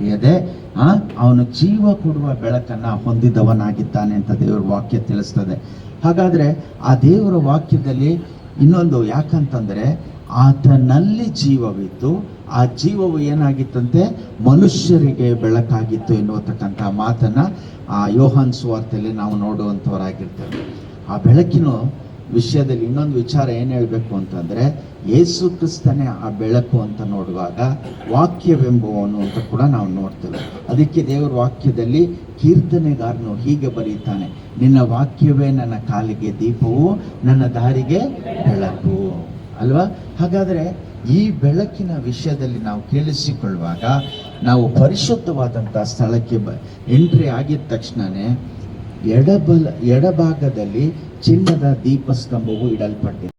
ನಡೆಯದೆ ಅವನು ಜೀವ ಕೊಡುವ ಬೆಳಕನ್ನ ಹೊಂದಿದವನಾಗಿದ್ದಾನೆ ಅಂತ ದೇವರ ವಾಕ್ಯ ತಿಳಿಸ್ತದೆ. ಹಾಗಾದ್ರೆ ಆ ದೇವರ ವಾಕ್ಯದಲ್ಲಿ ಇನ್ನೊಂದು ಯಾಕಂತಂದ್ರೆ ಆತನಲ್ಲಿ ಜೀವವಿತ್ತು, ಆ ಜೀವವು ಏನಾಗಿತ್ತಂತೆ ಮನುಷ್ಯರಿಗೆ ಬೆಳಕಾಗಿತ್ತು ಎನ್ನುವತಕ್ಕಂಥ ಮಾತನ್ನ ಆ ಯೋಹಾನ್ ಸುವಾರ್ತೆಯಲ್ಲಿ ನಾವು ನೋಡುವಂಥವರಾಗಿರ್ತೇವೆ. ಆ ಬೆಳಕಿನ ವಿಷಯದಲ್ಲಿ ಇನ್ನೊಂದು ವಿಚಾರ ಏನು ಹೇಳಬೇಕು ಅಂತಂದ್ರೆ, ಯೇಸು ಕ್ರಿಸ್ತನೇ ಆ ಬೆಳಕು ಅಂತ ನೋಡುವಾಗ ವಾಕ್ಯವೆಂಬುವನು ಅಂತ ಕೂಡ ನಾವು ನೋಡ್ತೇವೆ. ಅದಕ್ಕೆ ದೇವರ ವಾಕ್ಯದಲ್ಲಿ ಕೀರ್ತನೆಗಾರನು ಹೀಗೆ ಬರೀತಾನೆ, ನಿನ್ನ ವಾಕ್ಯವೇ ನನ್ನ ಕಾಲಿಗೆ ದೀಪವು, ನನ್ನ ದಾರಿಗೆ ಬೆಳಕು ಅಲ್ವಾ. ಹಾಗಾದ್ರೆ ಈ ಬೆಳಕಿನ ವಿಷಯದಲ್ಲಿ ನಾವು ಕೇಳಿಸಿಕೊಳ್ಳುವಾಗ ನಾವು ಪರಿಶುದ್ಧವಾದಂಥ ಸ್ಥಳಕ್ಕೆ ಎಂಟ್ರಿ ಆಗಿದ ತಕ್ಷಣನೇ ಎಡಭಾಗದಲ್ಲಿ ಚಿನ್ನದ ದೀಪಸ್ತಂಭವು ಇಡಲ್ಪಟ್ಟಿದೆ.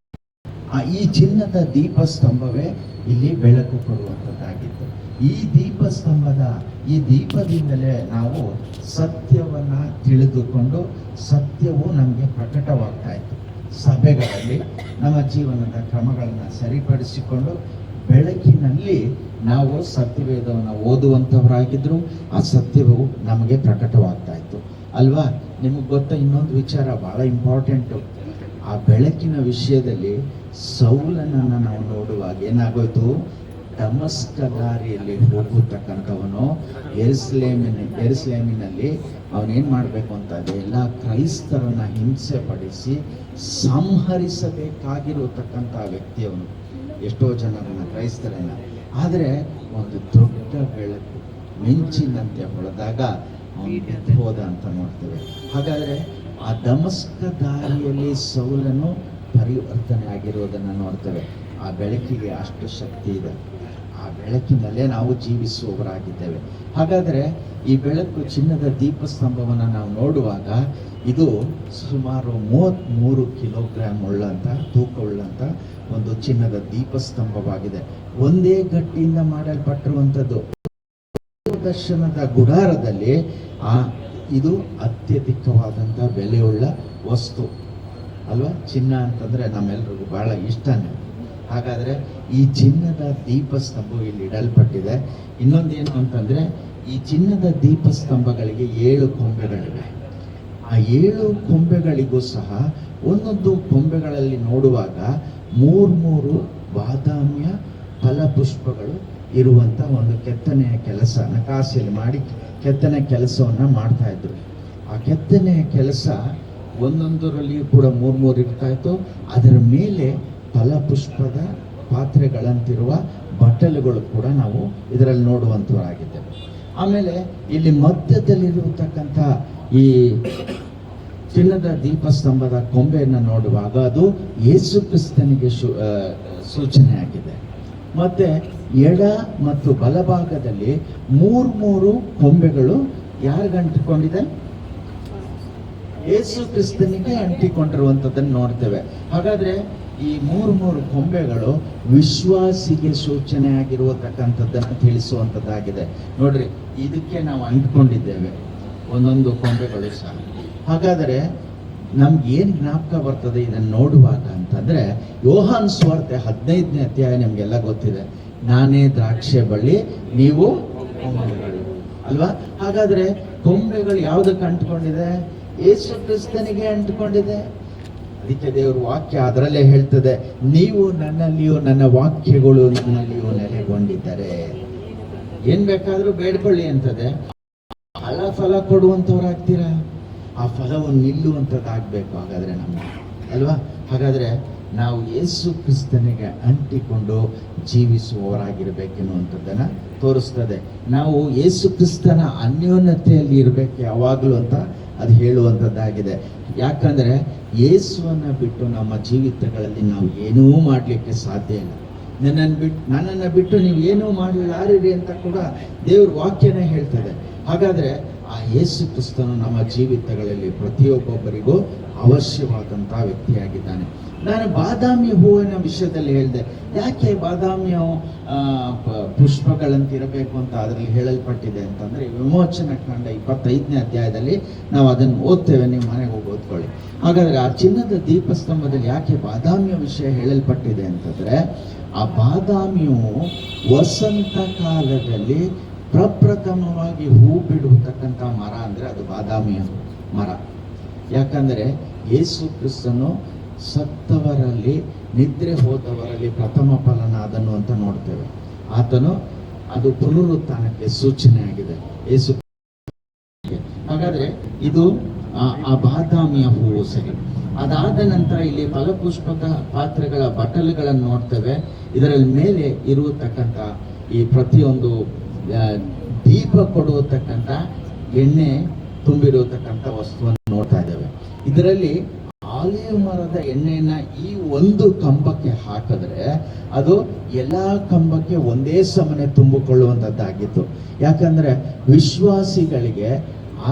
ಈ ಚಿನ್ನದ ದೀಪಸ್ತಂಭವೇ ಇಲ್ಲಿ ಬೆಳಕು ಕೊಡುವಂಥದ್ದಾಗಿತ್ತು. ಈ ದೀಪದಿಂದಲೇ ನಾವು ಸತ್ಯವನ್ನ ತಿಳಿದುಕೊಂಡು ಸತ್ಯವು ನಮಗೆ ಪ್ರಕಟವಾಗ್ತಾ ಇತ್ತು. ಸಭೆಗಳಲ್ಲಿ ನಮ್ಮ ಜೀವನದ ಕ್ರಮಗಳನ್ನು ಸರಿಪಡಿಸಿಕೊಂಡು ಬೆಳಕಿನಲ್ಲಿ ನಾವು ಸತ್ಯವೇದವನ್ನು ಓದುವಂಥವರಾಗಿದ್ರು ಆ ಸತ್ಯವು ನಮಗೆ ಪ್ರಕಟವಾಗ್ತಾ ಇತ್ತು ಅಲ್ವಾ. ನಿಮಗೆ ಗೊತ್ತಾ ಇನ್ನೊಂದು ವಿಚಾರ ಬಹಳ ಇಂಪಾರ್ಟೆಂಟು. ಆ ಬೆಳಕಿನ ವಿಷಯದಲ್ಲಿ ಸೌಲನನ್ನು ನಾವು ನೋಡುವಾಗ ಏನಾಗೋಯ್ತು, ದಮಸ್ಕ ದಾರಿಯಲ್ಲಿ ಹೋಗತಕ್ಕಂಥವನು ಯೆರೂಸಲೇಮಿನಲ್ಲಿ ಅವನೇನ್ ಮಾಡಬೇಕು ಅಂತ ಎಲ್ಲ ಕ್ರೈಸ್ತರನ್ನ ಹಿಂಸೆ ಪಡಿಸಿ ಸಂಹರಿಸಬೇಕಾಗಿರತಕ್ಕಂಥ ವ್ಯಕ್ತಿ ಅವನು, ಎಷ್ಟೋ ಜನರನ್ನ ಕ್ರೈಸ್ತರನ್ನ. ಆದರೆ ಒಂದು ದೊಡ್ಡ ಬೆಳಕು ಮಿಂಚಿನಂತೆ ಹೊಳೆದಾಗ ಅವನು ಹೋದ ಅಂತ ನೋಡ್ತೇವೆ. ಹಾಗಾದ್ರೆ ಆ ದಮಸ್ಕ ದಾರಿಯಲ್ಲಿ ಸೌಲನು ಪರಿವರ್ತನೆ ಆಗಿರೋದನ್ನು ನೋಡ್ತೇವೆ. ಆ ಬೆಳಕಿಗೆ ಅಷ್ಟು ಶಕ್ತಿ ಇದೆ. ಆ ಬೆಳಕಿನಲ್ಲೇ ನಾವು ಜೀವಿಸುವವರಾಗಿದ್ದೇವೆ. ಹಾಗಾದ್ರೆ ಈ ಬೆಳಕು ಚಿನ್ನದ ದೀಪಸ್ತಂಭವನ್ನು ನಾವು ನೋಡುವಾಗ ಇದು ಸುಮಾರು 33 ಕಿಲೋಗ್ರಾಮ್ ತೂಕವುಳ್ಳಂತ ಒಂದು ಚಿನ್ನದ ದೀಪಸ್ತಂಭವಾಗಿದೆ. ಒಂದೇ ಗಟ್ಟಿಯಿಂದ ಮಾಡಲ್ಪಟ್ಟಿರುವಂಥದ್ದು. ದರ್ಶನದ ಗುಡಾರದಲ್ಲಿ ಇದು ಅತ್ಯಧಿಕವಾದಂಥ ಬೆಲೆಯುಳ್ಳ ವಸ್ತು ಅಲ್ವಾ. ಚಿನ್ನ ಅಂತಂದ್ರೆ ನಮ್ಮೆಲ್ರಿಗೂ ಬಹಳ ಇಷ್ಟನೇ. ಹಾಗಾದ್ರೆ ಈ ಚಿನ್ನದ ದೀಪಸ್ತಂಭವು ಇಲ್ಲಿ ಇಡಲ್ಪಟ್ಟಿದೆ. ಇನ್ನೊಂದೇನು ಅಂತಂದ್ರೆ ಈ ಚಿನ್ನದ ದೀಪಸ್ತಂಭಗಳಿಗೆ 7 ಕೊಂಬೆಗಳಿವೆ. ಆ 7 ಕೊಂಬೆಗಳಿಗೂ ಸಹ ಒಂದೊಂದು ಕೊಂಬೆಗಳಲ್ಲಿ ನೋಡುವಾಗ 3 ಬಾದಾಮಿಯ ಫಲಪುಷ್ಪಗಳು ಇರುವಂತ ಒಂದು ಕೆತ್ತನೆಯ ಕೆಲಸ ನಕಾಸೆಯಲ್ಲಿ ಮಾಡಿ ಕೆತ್ತನೆ ಕೆಲಸವನ್ನ ಮಾಡ್ತಾ ಇದ್ರು. ಆ ಕೆತ್ತನೆಯ ಕೆಲಸ ಒಂದೊಂದರಲ್ಲಿಯೂ ಕೂಡ 3 ಇರ್ತಾ ಇತ್ತು. ಅದರ ಮೇಲೆ ಫಲಪುಷ್ಪದ ಪಾತ್ರೆಗಳಂತಿರುವ ಬಟ್ಟಲುಗಳು ಕೂಡ ನಾವು ಇದರಲ್ಲಿ ನೋಡುವಂತವರಾಗಿದ್ದೇವೆ. ಆಮೇಲೆ ಇಲ್ಲಿ ಮಧ್ಯದಲ್ಲಿರತಕ್ಕಂಥ ಈ ಚಿನ್ನದ ದೀಪಸ್ತಂಭದ ಕೊಂಬೆಯನ್ನು ನೋಡುವಾಗ ಅದು ಯೇಸು ಕ್ರಿಸ್ತನಿಗೆ ಸೂಚನೆ ಆಗಿದೆ. ಮತ್ತೆ ಎಡ ಮತ್ತು ಬಲಭಾಗದಲ್ಲಿ 3 ಕೊಂಬೆಗಳು ಯಾರಿಗೆ ಅಂಟಿಕೊಂಡಿದೆ? ಯೇಸು ಕ್ರಿಸ್ತನಿಗೆ ಅಂಟಿಕೊಂಡಿರುವಂಥದ್ದನ್ನು ನೋಡ್ತೇವೆ. ಹಾಗಾದ್ರೆ ಈ 3 ಕೊಂಬೆಗಳು ವಿಶ್ವಾಸಿಗೆ ಸೂಚನೆ ಆಗಿರುವತಕ್ಕಂಥದ್ದನ್ನು ತಿಳಿಸುವಂಥದ್ದಾಗಿದೆ. ನೋಡ್ರಿ, ಇದಕ್ಕೆ ನಾವು ಅಂಟ್ಕೊಂಡಿದ್ದೇವೆ ಒಂದೊಂದು ಕೊಂಬೆಗಳು ಸಹ. ಹಾಗಾದರೆ ನಮ್ಗೆ ಏನು ಜ್ಞಾಪಕ ಬರ್ತದೆ ಇದನ್ನು ನೋಡುವಾಗ ಅಂತಂದ್ರೆ, ಯೋಹಾನ್ ಸುವಾರ್ತೆ 15ನೇ ಅಧ್ಯಾಯ ನಿಮ್ಗೆಲ್ಲ ಗೊತ್ತಿದೆ. ನಾನೇ ದ್ರಾಕ್ಷೆ ಬಳ್ಳಿ, ನೀವು ಕೊಂಬೆಗಳು ಅಲ್ವಾ. ಹಾಗಾದ್ರೆ ಕೊಂಬೆಗಳು ಯಾವುದಕ್ಕೆ ಅಂಟ್ಕೊಂಡಿದೆ? ಯೇಸು ಕ್ರಿಸ್ತನಿಗೆ ಅಂಟ್ಕೊಂಡಿದೆ. ಅದಕ್ಕೆ ದೇವರ ವಾಕ್ಯ ಅದರಲ್ಲೇ ಹೇಳ್ತದೆ, ನೀವು ನನ್ನಲ್ಲಿಯೂ ನನ್ನ ವಾಕ್ಯಗಳು ನನ್ನಲ್ಲಿಯೂ ನೆಲೆಗೊಂಡಿದ್ದಾರೆ. ಏನ್ ಬೇಕಾದ್ರೂ ಬೇಡ್ಕೊಳ್ಳಿ ಅಂತದೆ. ಫಲ ಕೊಡುವಂಥವ್ರಾಗ್ತೀರಾ, ಆ ಫಲವನ್ನು ನಿಲ್ಲುವಂಥದ್ದಾಗಬೇಕು ಹಾಗಾದ್ರೆ ನಮ್ಗೆ ಅಲ್ವಾ. ಹಾಗಾದ್ರೆ ನಾವು ಯೇಸು ಕ್ರಿಸ್ತನಿಗೆ ಅಂಟಿಕೊಂಡು ಜೀವಿಸುವವರಾಗಿರ್ಬೇಕೆನ್ನುವಂಥದ್ದನ್ನ ತೋರಿಸ್ತದೆ. ನಾವು ಯೇಸು ಕ್ರಿಸ್ತನ ಅನ್ಯೋನ್ಯತೆಯಲ್ಲಿ ಇರಬೇಕು ಯಾವಾಗಲೂ ಅಂತ ಅದು ಹೇಳುವಂಥದ್ದಾಗಿದೆ. ಯಾಕಂದ್ರೆ ಯೇಸುವನ್ನ ಬಿಟ್ಟು ನಮ್ಮ ಜೀವಿತಗಳಲ್ಲಿ ನಾವು ಏನೂ ಮಾಡಲಿಕ್ಕೆ ಸಾಧ್ಯ ಇಲ್ಲ. ನನ್ನನ್ನು ಬಿಟ್ಟು ನೀವು ಏನೂ ಮಾಡಲಾರಿರಿ ಅಂತ ಕೂಡ ದೇವ್ರ ವಾಕ್ಯನೇ ಹೇಳ್ತದೆ. ಹಾಗಾದ್ರೆ ಆ ಯೇಸು ಕ್ರಿಸ್ತನು ನಮ್ಮ ಜೀವಿತಗಳಲ್ಲಿ ಪ್ರತಿಯೊಬ್ಬೊಬ್ಬರಿಗೂ ಅವಶ್ಯವಾದಂತಹ ವ್ಯಕ್ತಿಯಾಗಿದ್ದಾನೆ. ನಾನು ಬಾದಾಮಿ ಹೂವಿನ ವಿಷಯದಲ್ಲಿ ಹೇಳಿದೆ. ಯಾಕೆ ಬಾದಾಮಿಯ ಪುಷ್ಪಗಳಂತಿರಬೇಕು ಅಂತ ಅದರಲ್ಲಿ ಹೇಳಲ್ಪಟ್ಟಿದೆ ಅಂತಂದ್ರೆ, ವಿಮೋಚನ ಕಾಂಡ 25ನೇ ಅಧ್ಯಾಯದಲ್ಲಿ ನಾವು ಅದನ್ನು ಓದ್ತೇವೆ. ನೀವು ಮನೆಗೆ ಹೋಗಿ ಓದ್ಕೊಳ್ಳಿ. ಹಾಗಾದ್ರೆ ಆ ಚಿನ್ನದ ದೀಪಸ್ತಂಭದಲ್ಲಿ ಯಾಕೆ ಬಾದಾಮಿಯ ವಿಷಯ ಹೇಳಲ್ಪಟ್ಟಿದೆ ಅಂತಂದ್ರೆ, ಆ ಬಾದಾಮಿಯು ವಸಂತ ಕಾಲದಲ್ಲಿ ಪ್ರಪ್ರಥಮವಾಗಿ ಹೂ ಬಿಡುತ್ತಕ್ಕಂಥ ಮರ ಅಂದರೆ ಅದು ಬಾದಾಮಿಯ ಮರ. ಯಾಕಂದರೆ ಯೇಸು ಕ್ರಿಸ್ತನು ಸತ್ತವರಲ್ಲಿ ನಿದ್ರೆ ಹೋದವರಲ್ಲಿ ಪ್ರಥಮ ಫಲನಾದನು ಅಂತ ನೋಡ್ತೇವೆ. ಆತನು ಅದು ಪುನರುತ್ಥಾನಕ್ಕೆ ಸೂಚನೆ ಆಗಿದೆ ಯೇಸು. ಹಾಗಾದ್ರೆ ಇದು ಆ ಬಾದಾಮಿಯ ಹೂವು ಸರಿ. ಅದಾದ ನಂತರ ಇಲ್ಲಿ ಫಲಪುಷ್ಪಕ ಪಾತ್ರೆಗಳ ಬಟಲುಗಳನ್ನು ನೋಡ್ತೇವೆ. ಇದರಲ್ಲಿ ಮೇಲೆ ಇರತಕ್ಕಂಥ ಈ ಪ್ರತಿಯೊಂದು ದೀಪ ಕೊಡುವತಕ್ಕಂಥ ಎಣ್ಣೆ ತುಂಬಿರತಕ್ಕಂಥ ವಸ್ತುವನ್ನು ನೋಡ್ತಾ ಇದ್ದೇವೆ. ಇದರಲ್ಲಿ ಆಲಿವ್ ಮರದ ಎಣ್ಣೆಯನ್ನ ಈ ಒಂದು ಕಂಬಕ್ಕೆ ಹಾಕಿದ್ರೆ ಅದು ಎಲ್ಲಾ ಕಂಬಕ್ಕೆ ಒಂದೇ ಸಮನೆ ತುಂಬಿಕೊಳ್ಳುವಂಥದ್ದಾಗಿತ್ತು. ಯಾಕಂದ್ರೆ ವಿಶ್ವಾಸಿಗಳಿಗೆ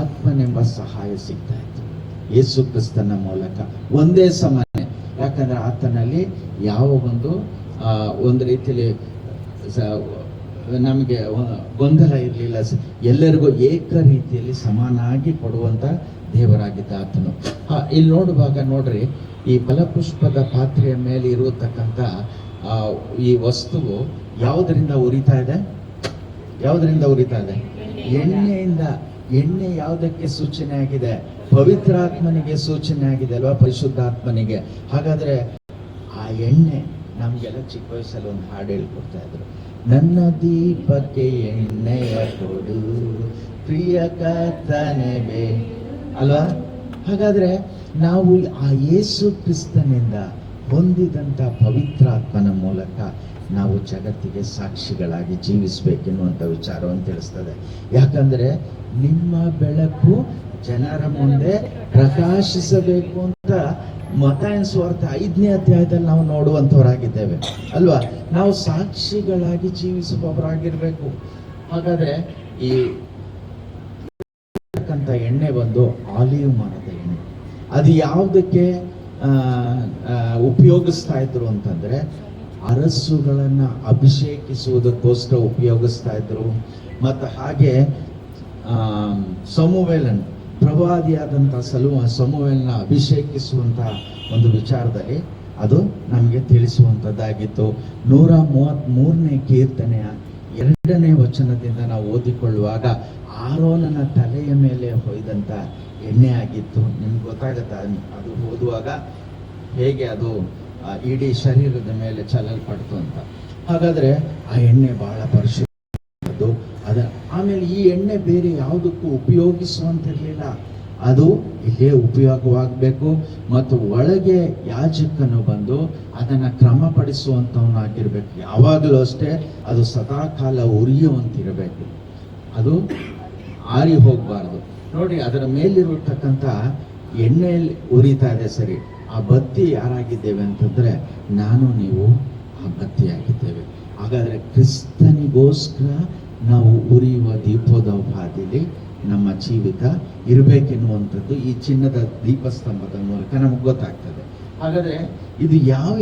ಆತ್ಮನೆಂಬ ಸಹಾಯ ಸಿಗ್ತಾ ಇತ್ತು ಯೇಸು ಕ್ರಿಸ್ತನ ಮೂಲಕ ಒಂದೇ ಸಮನೆ. ಯಾಕಂದ್ರೆ ಆತನಲ್ಲಿ ಯಾವ ಒಂದು ರೀತಿಯಲ್ಲಿ ನಮಗೆ ಗೊಂದಲ ಇರಲಿಲ್ಲ. ಎಲ್ಲರಿಗೂ ಏಕ ರೀತಿಯಲ್ಲಿ ಸಮಾನಾಗಿ ಕೊಡುವಂತ ದೇವರಾಗಿದ್ದ ಆತನು. ಇಲ್ಲಿ ನೋಡುವಾಗ ನೋಡ್ರಿ, ಈ ಫಲಪುಷ್ಪದ ಪಾತ್ರೆಯ ಮೇಲೆ ಇರತಕ್ಕಂಥ ಈ ವಸ್ತುವು ಯಾವುದರಿಂದ ಉರಿತಾ ಇದೆ? ಯಾವುದರಿಂದ ಉರಿತಾ ಇದೆ? ಎಣ್ಣೆಯಿಂದ. ಎಣ್ಣೆ ಯಾವುದಕ್ಕೆ ಸೂಚನೆ ಆಗಿದೆ? ಪವಿತ್ರಾತ್ಮನಿಗೆ ಸೂಚನೆ ಆಗಿದೆ ಅಲ್ವಾ, ಪರಿಶುದ್ಧಾತ್ಮನಿಗೆ. ಹಾಗಾದ್ರೆ ಆ ಎಣ್ಣೆ ನಮ್ಗೆಲ್ಲ ಚಿಕ್ಕ ವಯಸ್ಸಲ್ಲಿ ಒಂದು ಹಾಡು ಹೇಳ್ಕೊಡ್ತಾ ಇದ್ರು, ನನ್ನ ದೀಪಕ್ಕೆ ಎಣ್ಣೆಯ ಕೊಡು ಪ್ರಿಯ ಕರ್ತನೇ ಅಲ್ವಾ. ಹಾಗಾದ್ರೆ ನಾವು ಆ ಯೇಸು ಕ್ರಿಸ್ತನಿಂದ ಹೊಂದಿದಂಥ ಪವಿತ್ರಾತ್ಮನ ಮೂಲಕ ನಾವು ಜಗತ್ತಿಗೆ ಸಾಕ್ಷಿಗಳಾಗಿ ಜೀವಿಸಬೇಕೆನ್ನುವಂಥ ವಿಚಾರವನ್ನು ತಿಳಿಸ್ತದೆ. ಯಾಕಂದ್ರೆ ನಿಮ್ಮ ಬೆಳಕು ಜನರ ಮುಂದೆ ಪ್ರಕಾಶಿಸಬೇಕು ಅಂತ ಮತ್ತಾಯನ ಸುವಾರ್ತೆ 5ನೇ ಅಧ್ಯಾಯದಲ್ಲಿ ನಾವು ನೋಡುವಂಥವರಾಗಿದ್ದೇವೆ ಅಲ್ವಾ. ನಾವು ಸಾಕ್ಷಿಗಳಾಗಿ ಜೀವಿಸುವವರಾಗಿರ್ಬೇಕು. ಹಾಗಾದ್ರೆ ಈ ಎಣ್ಣೆ ಬಂದು ಆಲಿವ್ ಮರದ ಎಣ್ಣೆ. ಅದು ಯಾವುದಕ್ಕೆ ಉಪಯೋಗಿಸ್ತಾ ಇದ್ರು ಅಂತಂದ್ರೆ ಅರಸುಗಳನ್ನ ಅಭಿಷೇಕಿಸುವುದಕ್ಕೋಸ್ಕರ ಉಪಯೋಗಿಸ್ತಾ ಇದ್ರು. ಮತ್ತು ಹಾಗೆ ಸಮುವೇಲನ್, ಪ್ರವಾದಿಯಾದಂಥ ಸಮುವೇಲನ ಅಭಿಷೇಕಿಸುವಂತ ಒಂದು ವಿಚಾರದಲ್ಲಿ ಅದು ನಮಗೆ ತಿಳಿಸುವಂಥದ್ದಾಗಿತ್ತು. 133ನೇ ಕೀರ್ತನೆಯ 2ನೇ ವಚನದಿಂದ ನಾವು ಓದಿಕೊಳ್ಳುವಾಗ ಆರೋನನ ತಲೆಯ ಮೇಲೆ ಹೊಯ್ದಂತ ಎಣ್ಣೆ ಆಗಿತ್ತು. ನಿಮ್ಗೆ ಗೊತ್ತಾಗತ್ತ ಅದು ಓದುವಾಗ ಹೇಗೆ ಅದು ಇಡೀ ಶರೀರದ ಮೇಲೆ ಚಲಲ್ಪಡ್ತು ಅಂತ. ಹಾಗಾದ್ರೆ ಆ ಎಣ್ಣೆ ಬಹಳ ಪರಿಶುದ್ಧದ್ದು. ಆಮೇಲೆ ಈ ಎಣ್ಣೆ ಬೇರೆ ಯಾವುದಕ್ಕೂ ಉಪಯೋಗಿಸುವಂತಿರ್ಲಿಲ್ಲ. ಅದು ಇಲ್ಲೇ ಉಪಯೋಗವಾಗಬೇಕು ಮತ್ತು ಒಳಗೆ ಯಾಜಕನು ಬಂದು ಅದನ್ನ ಕ್ರಮಪಡಿಸುವಂತವನಾಗಿರ್ಬೇಕು. ಯಾವಾಗಲೂ ಅಷ್ಟೇ ಅದು ಸದಾಕಾಲ ಉರಿಯುವಂತಿರಬೇಕು, ಅದು ಆರಿ ಹೋಗಬಾರ್ದು. ನೋಡಿ, ಅದರ ಮೇಲಿರತಕ್ಕಂಥ ಎಣ್ಣೆಯಲ್ಲಿ ಉರಿತಾ ಇದೆ ಸರಿ. ಆ ಬತ್ತಿ ಯಾರಾಗಿದ್ದೇವೆ ಅಂತಂದ್ರೆ ನಾನು ನೀವು ಆ ಬತ್ತಿಯಾಗಿದ್ದೇವೆ. ಹಾಗಾದ್ರೆ ಕ್ರಿಸ್ತನಿಗೋಸ್ಕರ ನಾವು ಉರಿಯುವ ದೀಪೋದೋಪಾದಿಲಿ ನಮ್ಮ ಜೀವಿತ ಇರಬೇಕೆನ್ನುವಂಥದ್ದು ಈ ಚಿನ್ನದ ದೀಪಸ್ತಂಭದ ಮೂಲಕ ನಮಗೆ ಗೊತ್ತಾಗ್ತದೆ. ಹಾಗಾದ್ರೆ ಇದು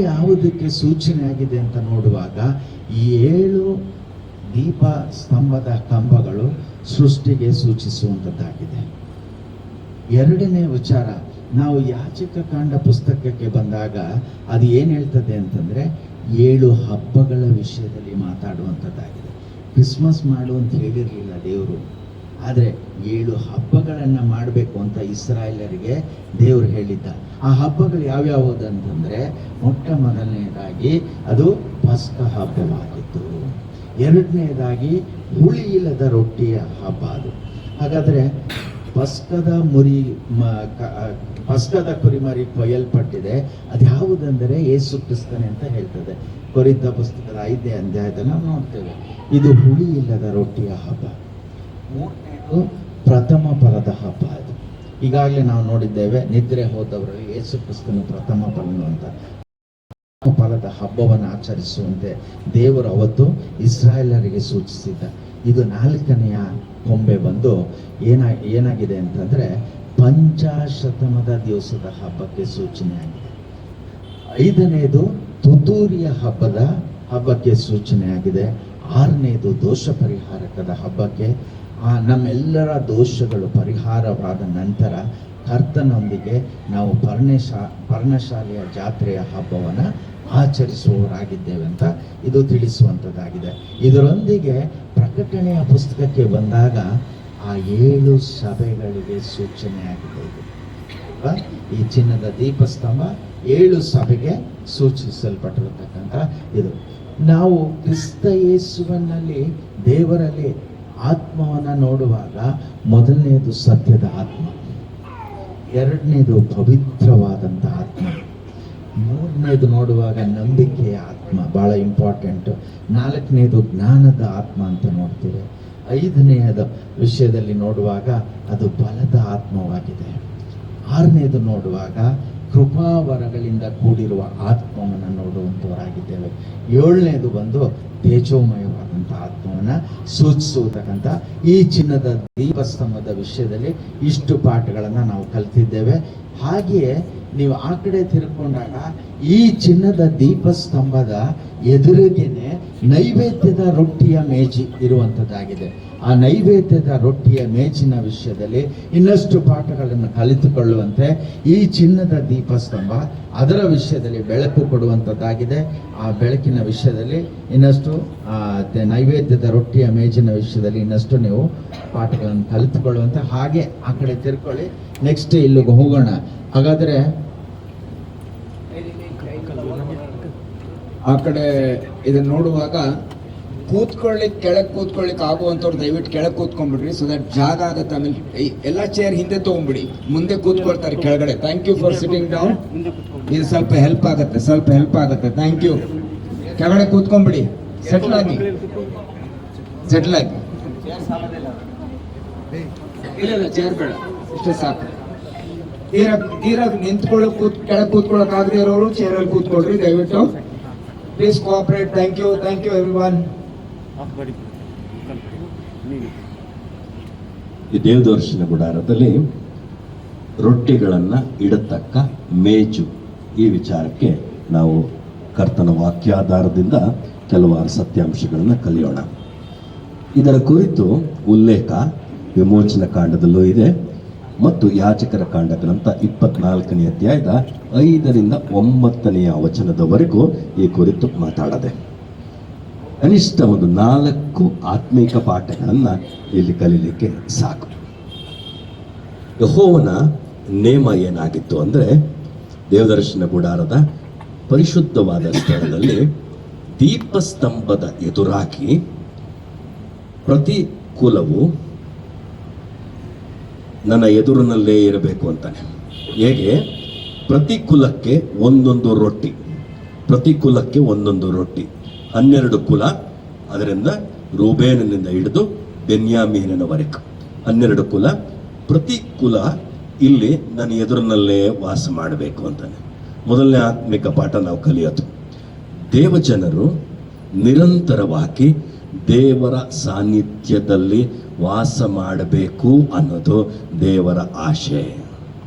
ಯಾವುದಕ್ಕೆ ಸೂಚನೆ ಆಗಿದೆ ಅಂತ ನೋಡುವಾಗ ಈ 7 ದೀಪ ಸ್ತಂಭದ ಕಂಬಗಳು ಸೃಷ್ಟಿಗೆ ಸೂಚಿಸುವಂಥದ್ದಾಗಿದೆ. 2ನೇ ವಿಚಾರ, ನಾವು ಯಾಜಕ ಕಾಂಡ ಪುಸ್ತಕಕ್ಕೆ ಬಂದಾಗ ಅದು ಏನು ಹೇಳ್ತದೆ ಅಂತಂದ್ರೆ 7 ಹಬ್ಬಗಳ ವಿಷಯದಲ್ಲಿ ಮಾತಾಡುವಂಥದ್ದಾಗಿದೆ. ಕ್ರಿಸ್ಮಸ್ ಮಾಡು ಅಂತ ಹೇಳಿರಲಿಲ್ಲ ದೇವರು, ಆದರೆ 7 ಹಬ್ಬಗಳನ್ನು ಮಾಡಬೇಕು ಅಂತ ಇಸ್ರಾಯೇಲರಿಗೆ ದೇವರು ಹೇಳಿದ್ದ. ಆ ಹಬ್ಬಗಳು ಯಾವ್ಯಾವುದು ಅಂತಂದ್ರೆ ಮೊಟ್ಟ ಮೊದಲನೇದಾಗಿ ಅದು ಪಸ್ಕ ಹಬ್ಬವಾಗಿತ್ತು. 2ನೇದಾಗಿ ಹುಳಿ ಇಲ್ಲದ ರೊಟ್ಟಿಯ ಹಬ್ಬ ಅದು. ಹಾಗಾದ್ರೆ ಪಸ್ಕದ ಕುರಿಮರಿ ಕೊಯ್ಯಲ್ಪಟ್ಟಿದೆ. ಅದು ಯಾವುದಂದರೆ ಯೇಸು ಕ್ರಿಸ್ತನೇ ಅಂತ ಹೇಳ್ತದೆ. ಕೊರಿಂಥ ಪುಸ್ತಕದ 5ನೇ ಅಧ್ಯಾಯದಲ್ಲಿ ನಾವು ನೋಡ್ತೇವೆ. ಇದು ಹುಳಿ ಇಲ್ಲದ ರೊಟ್ಟಿಯ ಹಬ್ಬ. 3ನೇದು ಪ್ರಥಮ ಫಲದ ಹಬ್ಬ. ಅದು ಈಗಾಗಲೇ ನಾವು ನೋಡಿದ್ದೇವೆ, ನಿದ್ರೆ ಹೋದವರಲ್ಲಿ ಯೇಸು ಕ್ರಿಸ್ತನು ಪ್ರಥಮ ಫಲನು ಅಂತ. ಫಲದ ಹಬ್ಬವನ್ನು ಆಚರಿಸುವಂತೆ ದೇವರು ಅವತ್ತು ಇಸ್ರಾಯೇಲರಿಗೆ ಸೂಚಿಸಿದ್ದ. ಇದು 4ನೆಯ ಕೊಂಬೆ ಬಂದು ಏನಾಗಿದೆ ಅಂತಂದ್ರೆ ಪಂಚಾಶತಮದ ದಿವಸದ ಹಬ್ಬಕ್ಕೆ ಸೂಚನೆ ಆಗಿದೆ. 5ನೇದು ತುತ್ತೂರಿಯ ಹಬ್ಬಕ್ಕೆ ಸೂಚನೆ ಆಗಿದೆ. 6ನೇದು ದೋಷ ಪರಿಹಾರಕದ ಹಬ್ಬಕ್ಕೆ. ನಮ್ಮೆಲ್ಲರ ದೋಷಗಳು ಪರಿಹಾರವಾದ ನಂತರ ಕರ್ತನೊಂದಿಗೆ ನಾವು ಪರ್ಣಶಾಲೆಯ ಜಾತ್ರೆಯ ಹಬ್ಬವನ್ನು ಆಚರಿಸುವವರಾಗಿದ್ದೇವೆ ಅಂತ ಇದು ತಿಳಿಸುವಂಥದ್ದಾಗಿದೆ. ಇದರೊಂದಿಗೆ ಪ್ರಕಟಣೆಯ ಪುಸ್ತಕಕ್ಕೆ ಬಂದಾಗ ಆ 7 ಸಭೆಗಳಿಗೆ ಸೂಚನೆ ಆಗಿದೆ ಇದು ಅಲ್ವಾ? ಈ ಚಿನ್ನದ ದೀಪಸ್ತಂಭ 7 ಸಭೆಗೆ ಸೂಚಿಸಲ್ಪಟ್ಟಿರತಕ್ಕಂಥ ಇದು. ನಾವು ಕ್ರಿಸ್ತ ಯೇಸುವಿನಲ್ಲಿ ದೇವರಲ್ಲಿ ಆತ್ಮವನ್ನು ನೋಡುವಾಗ ಮೊದಲನೇದು ಸತ್ಯದ ಆತ್ಮ, ಎರಡನೇದು ಪವಿತ್ರವಾದಂಥ ಆತ್ಮ, ಮೂರನೇದು ನೋಡುವಾಗ ನಂಬಿಕೆಯ ಆತ್ಮ ಬಹಳ ಇಂಪಾರ್ಟೆಂಟ್, ನಾಲ್ಕನೇದು ಜ್ಞಾನದ ಆತ್ಮ ಅಂತ ನೋಡ್ತೀವಿ, ಐದನೆಯದ ವಿಷಯದಲ್ಲಿ ನೋಡುವಾಗ ಅದು ಬಲದ ಆತ್ಮವಾಗಿದೆ, ಆರನೇದು ನೋಡುವಾಗ ಕೃಪಾವರಗಳಿಂದ ಕೂಡಿರುವ ಆತ್ಮವನ್ನು ನೋಡುವಂಥವರಾಗಿದ್ದೇವೆ, ಏಳನೇದು ಬಂದು ತೇಜೋಮಯವಾದಂಥ ಆತ್ಮವನ್ನು ಸೂಚಿಸುವುದಕ್ಕಂಥ ಈ ಚಿನ್ನದ ದೀಪಸ್ತಂಭದ ವಿಷಯದಲ್ಲಿ ಇಷ್ಟು ಪಾಠಗಳನ್ನು ನಾವು ಕಲ್ತಿದ್ದೇವೆ. ಹಾಗೆಯೇ ನೀವು ಆ ಕಡೆ ತಿರ್ಕೊಂಡಾಗ ಈ ಚಿನ್ನದ ದೀಪಸ್ತಂಭದ ಎದುರಿಗೇನೆ ನೈವೇದ್ಯದ ರೊಟ್ಟಿಯ ಮೇಜಿ ಇರುವಂಥದ್ದಾಗಿದೆ. ಆ ನೈವೇದ್ಯದ ರೊಟ್ಟಿಯ ಮೇಜಿನ ವಿಷಯದಲ್ಲಿ ಇನ್ನಷ್ಟು ಪಾಠಗಳನ್ನು ಕಲಿತುಕೊಳ್ಳುವಂತೆ ಈ ಚಿನ್ನದ ದೀಪಸ್ತಂಭ ಅದರ ವಿಷಯದಲ್ಲಿ ಬೆಳಕು ಕೊಡುವಂಥದ್ದಾಗಿದೆ. ಆ ಬೆಳಕಿನ ವಿಷಯದಲ್ಲಿ ಇನ್ನಷ್ಟು ನೈವೇದ್ಯದ ರೊಟ್ಟಿಯ ಮೇಜಿನ ವಿಷಯದಲ್ಲಿ ಇನ್ನಷ್ಟು ನೀವು ಪಾಠಗಳನ್ನು ಕಲಿತುಕೊಳ್ಳುವಂತೆ. ಹಾಗೆ ಆ ಕಡೆ ತಿರ್ಕೊಳ್ಳಿ. ನೆಕ್ಸ್ಟ್ ಇಲ್ಲಿಗೆ ಹೋಗೋಣ. ಹಾಗಾದರೆ ಆ ಕಡೆ ಇದನ್ನ ನೋಡುವಾಗ ಕೆಳಗೆ ಕೂತ್ಕೊಳ್ಳಿಕ್ ಆಗುವಂಥವ್ರು ದಯವಿಟ್ಟು ಕೆಳಗೆ ಕೂತ್ಕೊಂಡ್ಬಿಡ್ರಿ, ಸೊ ದಟ್ ಜಾಗ ಆಗತ್ತೆ. ಆಮೇಲೆ ಎಲ್ಲ ಚೇರ್ ಹಿಂದೆ ತಗೊಂಡ್ಬಿಡಿ, ಮುಂದೆ ಕೂತ್ಕೊಳ್ತಾರೆ ಕೆಳಗಡೆ. Thank you for sitting down. ಇದು ಸ್ವಲ್ಪ ಹೆಲ್ಪ್ ಆಗುತ್ತೆ. Thank you. ಕೆಳಗಡೆ ಕೂತ್ಕೊಂಡ್ಬಿಡಿ, ಸೆಟ್ಲ್ ಆಗಿ. ಇಲ್ಲ ಚೇರ್ ಬೇಡ, ಇಷ್ಟೇ ಸಾಕು. ತೀರಾ ಕೆಳಗೆ ಕೂತ್ಕೊಳ್ಳೋಕೆ ಆಗದೆ ಇರೋರು ಚೇರಲ್ಲಿ ಕೂತ್ಕೊಳ್ರಿ ದಯವಿಟ್ಟು. Please cooperate. Thank you everyone. ಈ ದೇವದರ್ಶನ ಗುಡಾರದಲ್ಲಿ ರೊಟ್ಟಿಗಳನ್ನು ಇಡತಕ್ಕ ಮೇಜು, ಈ ವಿಚಾರಕ್ಕೆ ನಾವು ಕರ್ತನ ವಾಕ್ಯಾಧಾರದಿಂದ ಕೆಲವಾರು ಸತ್ಯಾಂಶಗಳನ್ನು ಕಲಿಯೋಣ. ಇದರ ಕುರಿತು ಉಲ್ಲೇಖ ವಿಮೋಚನ ಕಾಂಡದಲ್ಲೂ ಇದೆ ಮತ್ತು ಯಾಜಕರ ಕಾಂಡ ಗ್ರಂಥ 24ನೇ ಅಧ್ಯಾಯದ 5ರಿಂದ 9ನೆಯ ವಚನದವರೆಗೂ ಈ ಕುರಿತು ಮಾತಾಡದೆ. ಕನಿಷ್ಠ ಒಂದು 4 ಆತ್ಮೀಕ ಪಾಠಗಳನ್ನು ಇಲ್ಲಿ ಕಲೀಲಿಕ್ಕೆ ಸಾಕು. ಯೆಹೋವನ ನೇಮ ಏನಾಗಿತ್ತು ಅಂದರೆ, ದೇವದರ್ಶನ ಗುಡಾರದ ಪರಿಶುದ್ಧವಾದ ಸ್ಥಳದಲ್ಲಿ ದೀಪಸ್ತಂಭದ ಎದುರಾಗಿ ಪ್ರತಿ ಕುಲವು ನನ್ನ ಎದುರಿನಲ್ಲೇ ಇರಬೇಕು ಅಂತಾನೆ. ಹೇಗೆ? ಪ್ರತಿ ಕುಲಕ್ಕೆ ಒಂದೊಂದು ರೊಟ್ಟಿ, 12 ಕುಲ, ಅದರಿಂದ ರೂಬೇನನಿಂದ ಹಿಡಿದು ಬೆನ್ಯಾಮೀನನವರೆಗೂ 12 ಕುಲ. ಪ್ರತಿ ಕುಲ ಇಲ್ಲಿ ನನ್ನ ಎದುರಿನಲ್ಲೇ ವಾಸ ಮಾಡಬೇಕು ಅಂತಾನೆ. ಮೊದಲನೇ ಆತ್ಮಿಕ ಪಾಠ ನಾವು ಕಲಿಯೋದು, ದೇವಜನರು ನಿರಂತರವಾಗಿ ದೇವರ ಸಾನ್ನಿಧ್ಯದಲ್ಲಿ ವಾಸ ಮಾಡಬೇಕು ಅನ್ನೋದು ದೇವರ ಆಶೆ.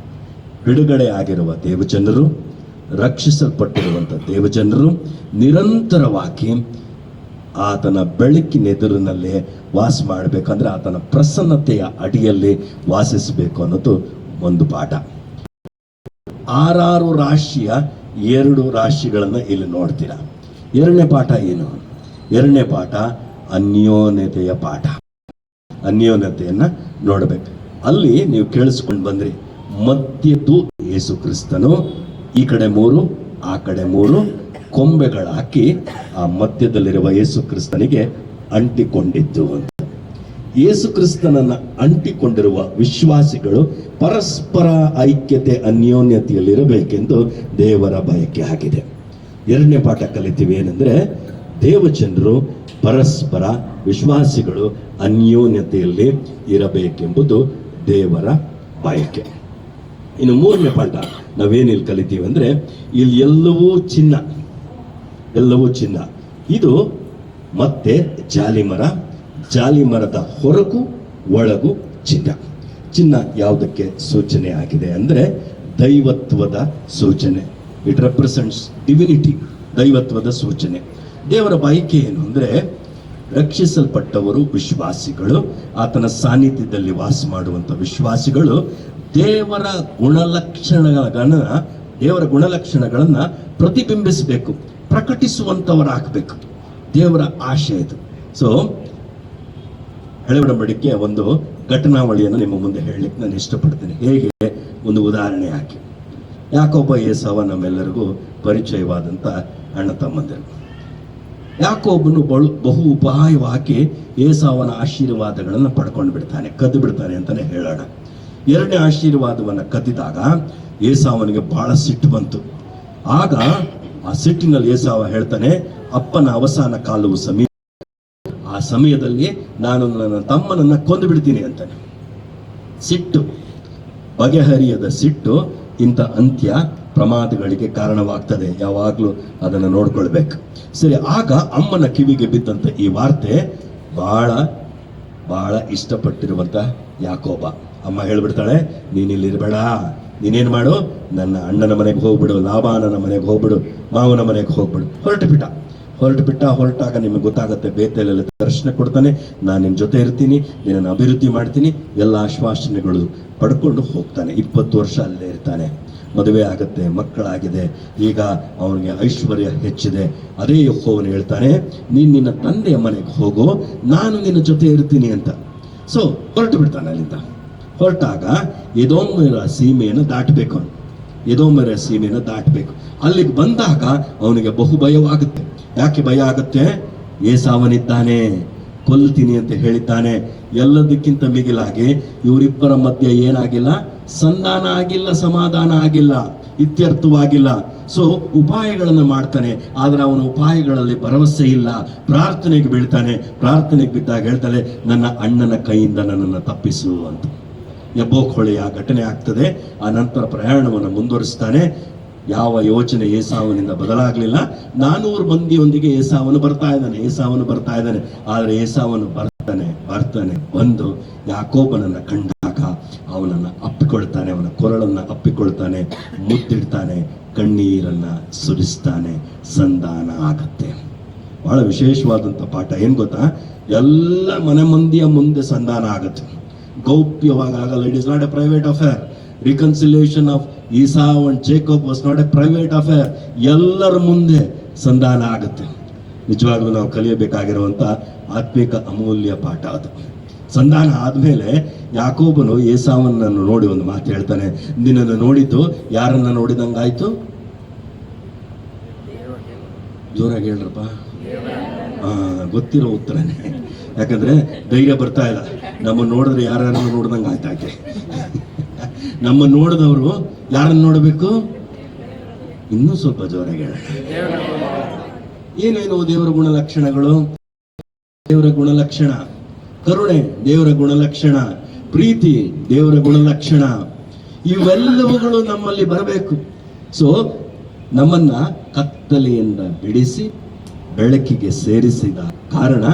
ಬಿಡುಗಡೆ ಆಗಿರುವ ದೇವಜನರು, ರಕ್ಷಿಸಲ್ಪಟ್ಟಿರುವಂಥ ದೇವಜನರು ನಿರಂತರವಾಗಿ ಆತನ ಬೆಳಕಿನೆದುರಿನಲ್ಲೇ ವಾಸ ಮಾಡಬೇಕಂದ್ರೆ ಆತನ ಪ್ರಸನ್ನತೆಯ ಅಡಿಯಲ್ಲಿ ವಾಸಿಸಬೇಕು ಅನ್ನೋದು ಒಂದು ಪಾಠ. 6 ರಾಶಿಯ 2 ರಾಶಿಗಳನ್ನು ಇಲ್ಲಿ ನೋಡ್ತೀರಾ. ಎರಡನೇ ಪಾಠ ಏನು? ಎರಡನೇ ಪಾಠ ಅನ್ಯೋನ್ಯತೆಯ ಪಾಠ. ಅನ್ಯೋನ್ಯತೆಯನ್ನ ನೋಡಬೇಕು. ಅಲ್ಲಿ ನೀವು ಕೇಳಿಸ್ಕೊಂಡು ಬಂದ್ರಿ, ಮಧ್ಯದ್ದು ಯೇಸು ಕ್ರಿಸ್ತನು, ಈ ಕಡೆ 3 ಆ ಕಡೆ 3 ಕೊಂಬೆಗಳು ಹಾಕಿ ಆ ಮಧ್ಯದಲ್ಲಿರುವ ಯೇಸು ಕ್ರಿಸ್ತನಿಗೆ ಅಂಟಿಕೊಂಡಿದ್ದು ಅಂತ. ಯೇಸು ಕ್ರಿಸ್ತನನ್ನ ಅಂಟಿಕೊಂಡಿರುವ ವಿಶ್ವಾಸಿಗಳು ಪರಸ್ಪರ ಐಕ್ಯತೆ ಅನ್ಯೋನ್ಯತೆಯಲ್ಲಿರಬೇಕೆಂದು ದೇವರ ಬಯಕೆ ಆಗಿದೆ. ಎರಡನೇ ಪಾಠ ಕಲಿತೀವಿ ಏನಂದ್ರೆ, ದೇವಜನರು ಪರಸ್ಪರ ವಿಶ್ವಾಸಿಗಳು ಅನ್ಯೋನ್ಯತೆಯಲ್ಲಿ ಇರಬೇಕೆಂಬುದು ದೇವರ ಬಯಕೆ. ಇನ್ನು ಮೂರನೇ ಪಾಠ ನಾವೇನಿಲ್ಲಿ ಕಲಿತೀವಿ ಅಂದ್ರೆ, ಇಲ್ಲಿ ಎಲ್ಲವೂ ಚಿನ್ನ. ಇದು ಮತ್ತೆ ಜಾಲಿಮರದ ಹೊರಗೂ ಒಳಗೂ ಚಿನ್ನ ಯಾವುದಕ್ಕೆ ಸೂಚನೆ ಆಗಿದೆ ಅಂದ್ರೆ ದೈವತ್ವದ ಸೂಚನೆ. ಇಟ್ ರೆಪ್ರೆಸೆಂಟ್ಸ್ ಡಿವಿನಿಟಿ, ದೈವತ್ವದ ಸೂಚನೆ. ದೇವರ ಬಯಕೆ ಏನು ಅಂದ್ರೆ, ರಕ್ಷಿಸಲ್ಪಟ್ಟವರು ವಿಶ್ವಾಸಿಗಳು, ಆತನ ಸಾನ್ನಿಧ್ಯದಲ್ಲಿ ವಾಸ ಮಾಡುವಂತ ವಿಶ್ವಾಸಿಗಳು ದೇವರ ಗುಣಲಕ್ಷಣಗಳನ್ನ ಪ್ರತಿಬಿಂಬಿಸಬೇಕು, ಪ್ರಕಟಿಸುವಂತವರಾಗಬೇಕು. ದೇವರ ಆಶೆ ಇದು. ಸೊ ಹಳೆ ಒಡಂಬಡಿಕೆಯ ಒಂದು ಘಟನಾವಳಿಯನ್ನು ನಿಮ್ಮ ಮುಂದೆ ಹೇಳಲಿಕ್ಕೆ ನಾನು ಇಷ್ಟಪಡ್ತೇನೆ. ಹೇಗೆ ಒಂದು ಉದಾಹರಣೆ ಹಾಕಿ. ಯಾಕೋಬ ಏಸಾವ ನಮ್ಮೆಲ್ಲರಿಗೂ ಪರಿಚಯವಾದಂಥ ಅಣ್ಣ ತಮ್ಮಂದಿರು. ಯಾಕೋಬನು ಬಹು ಉಪಾಯವಾಗಿ ಏಸಾವನ ಆಶೀರ್ವಾದಗಳನ್ನು ಪಡ್ಕೊಂಡು ಬಿಡ್ತಾನೆ, ಕದ್ದು ಬಿಡ್ತಾನೆ ಅಂತಾನೆ ಹೇಳೋಣ. ಎರಡನೇ ಆಶೀರ್ವಾದವನ್ನು ಕದ್ದಿದಾಗ ಏಸಾವನಿಗೆ ಬಹಳ ಸಿಟ್ಟು ಬಂತು. ಆಗ ಆ ಸಿಟ್ಟಿನಲ್ಲಿ ಏಸಾವ ಹೇಳ್ತಾನೆ, ಅಪ್ಪನ ಅವಸಾನ ಕಾಲವು ಸಮೀಪ, ಆ ಸಮಯದಲ್ಲಿ ನಾನು ನನ್ನ ತಮ್ಮನನ್ನ ಕೊಂದು ಬಿಡ್ತೀನಿ ಅಂತಾನೆ. ಸಿಟ್ಟು, ಬಗೆಹರಿಯದ ಸಿಟ್ಟು ಇಂಥ ಅಂತ್ಯ ಪ್ರಮಾದಗಳಿಗೆ ಕಾರಣವಾಗ್ತದೆ. ಯಾವಾಗಲೂ ಅದನ್ನು ನೋಡ್ಕೊಳ್ಬೇಕು. ಸರಿ, ಆಗ ಅಮ್ಮನ ಕಿವಿಗೆ ಬಿದ್ದಂತ ಈ ವಾರ್ತೆ ಬಹಳ ಬಹಳ ಇಷ್ಟಪಟ್ಟಿರುವಂತ ಯಾಕೋಬ. ಅಮ್ಮ ಹೇಳ್ಬಿಡ್ತಾಳೆ, ನೀನಿಲ್ಲಿರ್ಬೇಡ, ನೀನೇನ್ ಮಾಡು, ನನ್ನ ಅಣ್ಣನ ಮನೆಗೆ ಹೋಗ್ಬಿಡು, ಲಾಬಾನನ ಮನೆಗೆ ಹೋಗ್ಬಿಡು, ಮಾವನ ಮನೆಗೆ ಹೋಗ್ಬಿಡು. ಹೊರಟಾಗ ನಿಮಗೆ ಗೊತ್ತಾಗುತ್ತೆ, ಬೇತೇಲಲ್ಲಿ ದರ್ಶನ ಕೊಡ್ತಾನೆ, ನಾನು ನಿನ್ನ ಜೊತೆ ಇರ್ತೀನಿ, ನಿನ್ನನ್ನು ಅಭಿವೃದ್ಧಿ ಮಾಡ್ತೀನಿ, ಎಲ್ಲ ಆಶ್ವಾಸನೆಗಳು ಪಡ್ಕೊಂಡು ಹೋಗ್ತಾನೆ. 20 ವರ್ಷ ಅಲ್ಲೇ ಇರ್ತಾನೆ. ಮದುವೆ ಆಗುತ್ತೆ, ಮಕ್ಕಳಾಗಿದೆ, ಈಗ ಅವನಿಗೆ ಐಶ್ವರ್ಯ ಹೆಚ್ಚಿದೆ. ಅದೇ ಯೆಹೋವನು ಹೇಳ್ತಾನೆ, ನೀನು ನಿನ್ನ ತಂದೆಯ ಮನೆಗೆ ಹೋಗು, ನಾನು ನಿನ್ನ ಜೊತೆ ಇರ್ತೀನಿ ಅಂತ. ಸೊ ಹೊರಟು ಬಿಡ್ತಾನೆ. ಅಲ್ಲಿಂದ ಹೊರಟಾಗ ಎದೋಮ್ಯರ ಸೀಮೆಯನ್ನು ದಾಟಬೇಕು. ಎದೋಮ್ಯರ ಸೀಮೆಯನ್ನು ದಾಟಬೇಕು. ಅಲ್ಲಿಗೆ ಬಂದಾಗ ಅವನಿಗೆ ಬಹು ಭಯವಾಗುತ್ತೆ. ಯಾಕೆ ಭಯ ಆಗುತ್ತೆ? ಏಸಾವನಿದ್ದಾನೆ, ಕೊಲ್ತೀನಿ ಅಂತ ಹೇಳಿದ್ದಾನೆ. ಎಲ್ಲದಕ್ಕಿಂತ ಮಿಗಿಲಾಗಿ ಇವರಿಬ್ಬರ ಮಧ್ಯೆ ಏನಾಗಿಲ್ಲ, ಸಂಧಾನ ಆಗಿಲ್ಲ, ಸಮಾಧಾನ ಆಗಿಲ್ಲ, ಇತ್ಯರ್ಥವಾಗಿಲ್ಲ. ಸೊ ಉಪಾಯಗಳನ್ನು ಮಾಡ್ತಾನೆ, ಆದ್ರೆ ಅವನ ಉಪಾಯಗಳಲ್ಲಿ ಭರವಸೆ ಇಲ್ಲ. ಪ್ರಾರ್ಥನೆಗೆ ಬೀಳ್ತಾನೆ. ಪ್ರಾರ್ಥನೆಗೆ ಬಿದ್ದಾಗ ಹೇಳ್ತಾನೆ, ನನ್ನ ಅಣ್ಣನ ಕೈಯಿಂದ ನನ್ನನ್ನು ತಪ್ಪಿಸು ಅಂತ. ಯಬ್ಬೋಕ್ ಹೊಳೆಯ ಘಟನೆ ಆಗ್ತದೆ. ಆ ನಂತರ ಪ್ರಯಾಣವನ್ನು ಮುಂದುವರಿಸ್ತಾನೆ. ಯಾವ ಯೋಚನೆ ಏಸಾವನಿಂದ ಬದಲಾಗಲಿಲ್ಲ. 400 ಮಂದಿಯೊಂದಿಗೆ ಏಸಾವನು ಬರ್ತಾ ಇದ್ದಾನೆ. ಆದರೆ ಏಸಾವನು ಬರ್ತಾನೆ ಬಂದು ಯಾಕೋಬನನ್ನ ಕಂಡಾಗ ಅವನನ್ನ ಅಪ್ಪಿಕೊಳ್ತಾನೆ, ಅವನ ಕೊರಳನ್ನ ಅಪ್ಪಿಕೊಳ್ತಾನೆ, ಮುತ್ತಿಡ್ತಾನೆ, ಕಣ್ಣೀರನ್ನ ಸುರಿಸ್ತಾನೆ. ಸಂಧಾನ ಆಗತ್ತೆ. ಬಹಳ ವಿಶೇಷವಾದಂಥ ಪಾಠ. ಏನ್ ಗೊತ್ತಾ, ಎಲ್ಲ ಮನೆ ಮಂದಿಯ ಮುಂದೆ ಸಂಧಾನ ಆಗತ್ತೆ, ಗೌಪ್ಯವಾಗಿ ಆಗಲ್ಲ. It is not a private affair. Reconciliation of Esau and Jacob was not a private affair. ಎಲ್ಲರ ಮುಂದೆ ಸಂಧಾನ ಆಗುತ್ತೆ. ನಿಜವಾಗ್ಲೂ ನಾವು ಕಲಿಯಬೇಕಾಗಿರುವಂತ ಆತ್ಮಿಕ ಅಮೂಲ್ಯ ಪಾಠ ಅದು. ಸಂಧಾನ ಆದ್ಮೇಲೆ ಯಾಕೋಬನು ಏಸಾವನನ್ನು ನೋಡಿ ಒಂದು ಮಾತು ಹೇಳ್ತಾನೆ, ನಿನ್ನನ್ನು ನೋಡಿದ್ದು ಯಾರನ್ನ ನೋಡಿದಂಗಾಯ್ತು? ಜೋರಾಗಿ ಹೇಳ್ರಪ್ಪ. ಗೊತ್ತಿರೋ ಉತ್ತರನೇ. ಯಾಕಂದ್ರೆ ಧೈರ್ಯ ಬರ್ತಾ ಇಲ್ಲ. ನಮ್ಮ ನೋಡಿದ್ರೆ ಯಾರನ್ನ ನೋಡ್ದಂಗೆ ಆಯ್ತಾಕೆ. ನಮ್ಮ ನೋಡಿದವರು ಯಾರನ್ನು ನೋಡಬೇಕು? ಇನ್ನೂ ಸ್ವಲ್ಪ ಜೋರಾಗಿ ಹೇಳ. ಏನೇನು ದೇವರ ಗುಣಲಕ್ಷಣಗಳು? ದೇವರ ಗುಣಲಕ್ಷಣ ಕರುಣೆ, ದೇವರ ಗುಣಲಕ್ಷಣ ಪ್ರೀತಿ, ದೇವರ ಗುಣಲಕ್ಷಣ. ಇವೆಲ್ಲವುಗಳು ನಮ್ಮಲ್ಲಿ ಬರಬೇಕು. ಸೊ ನಮ್ಮನ್ನ ಕತ್ತಲೆಯಿಂದ ಬಿಡಿಸಿ ಬೆಳಕಿಗೆ ಸೇರಿಸಿದ ಕಾರಣ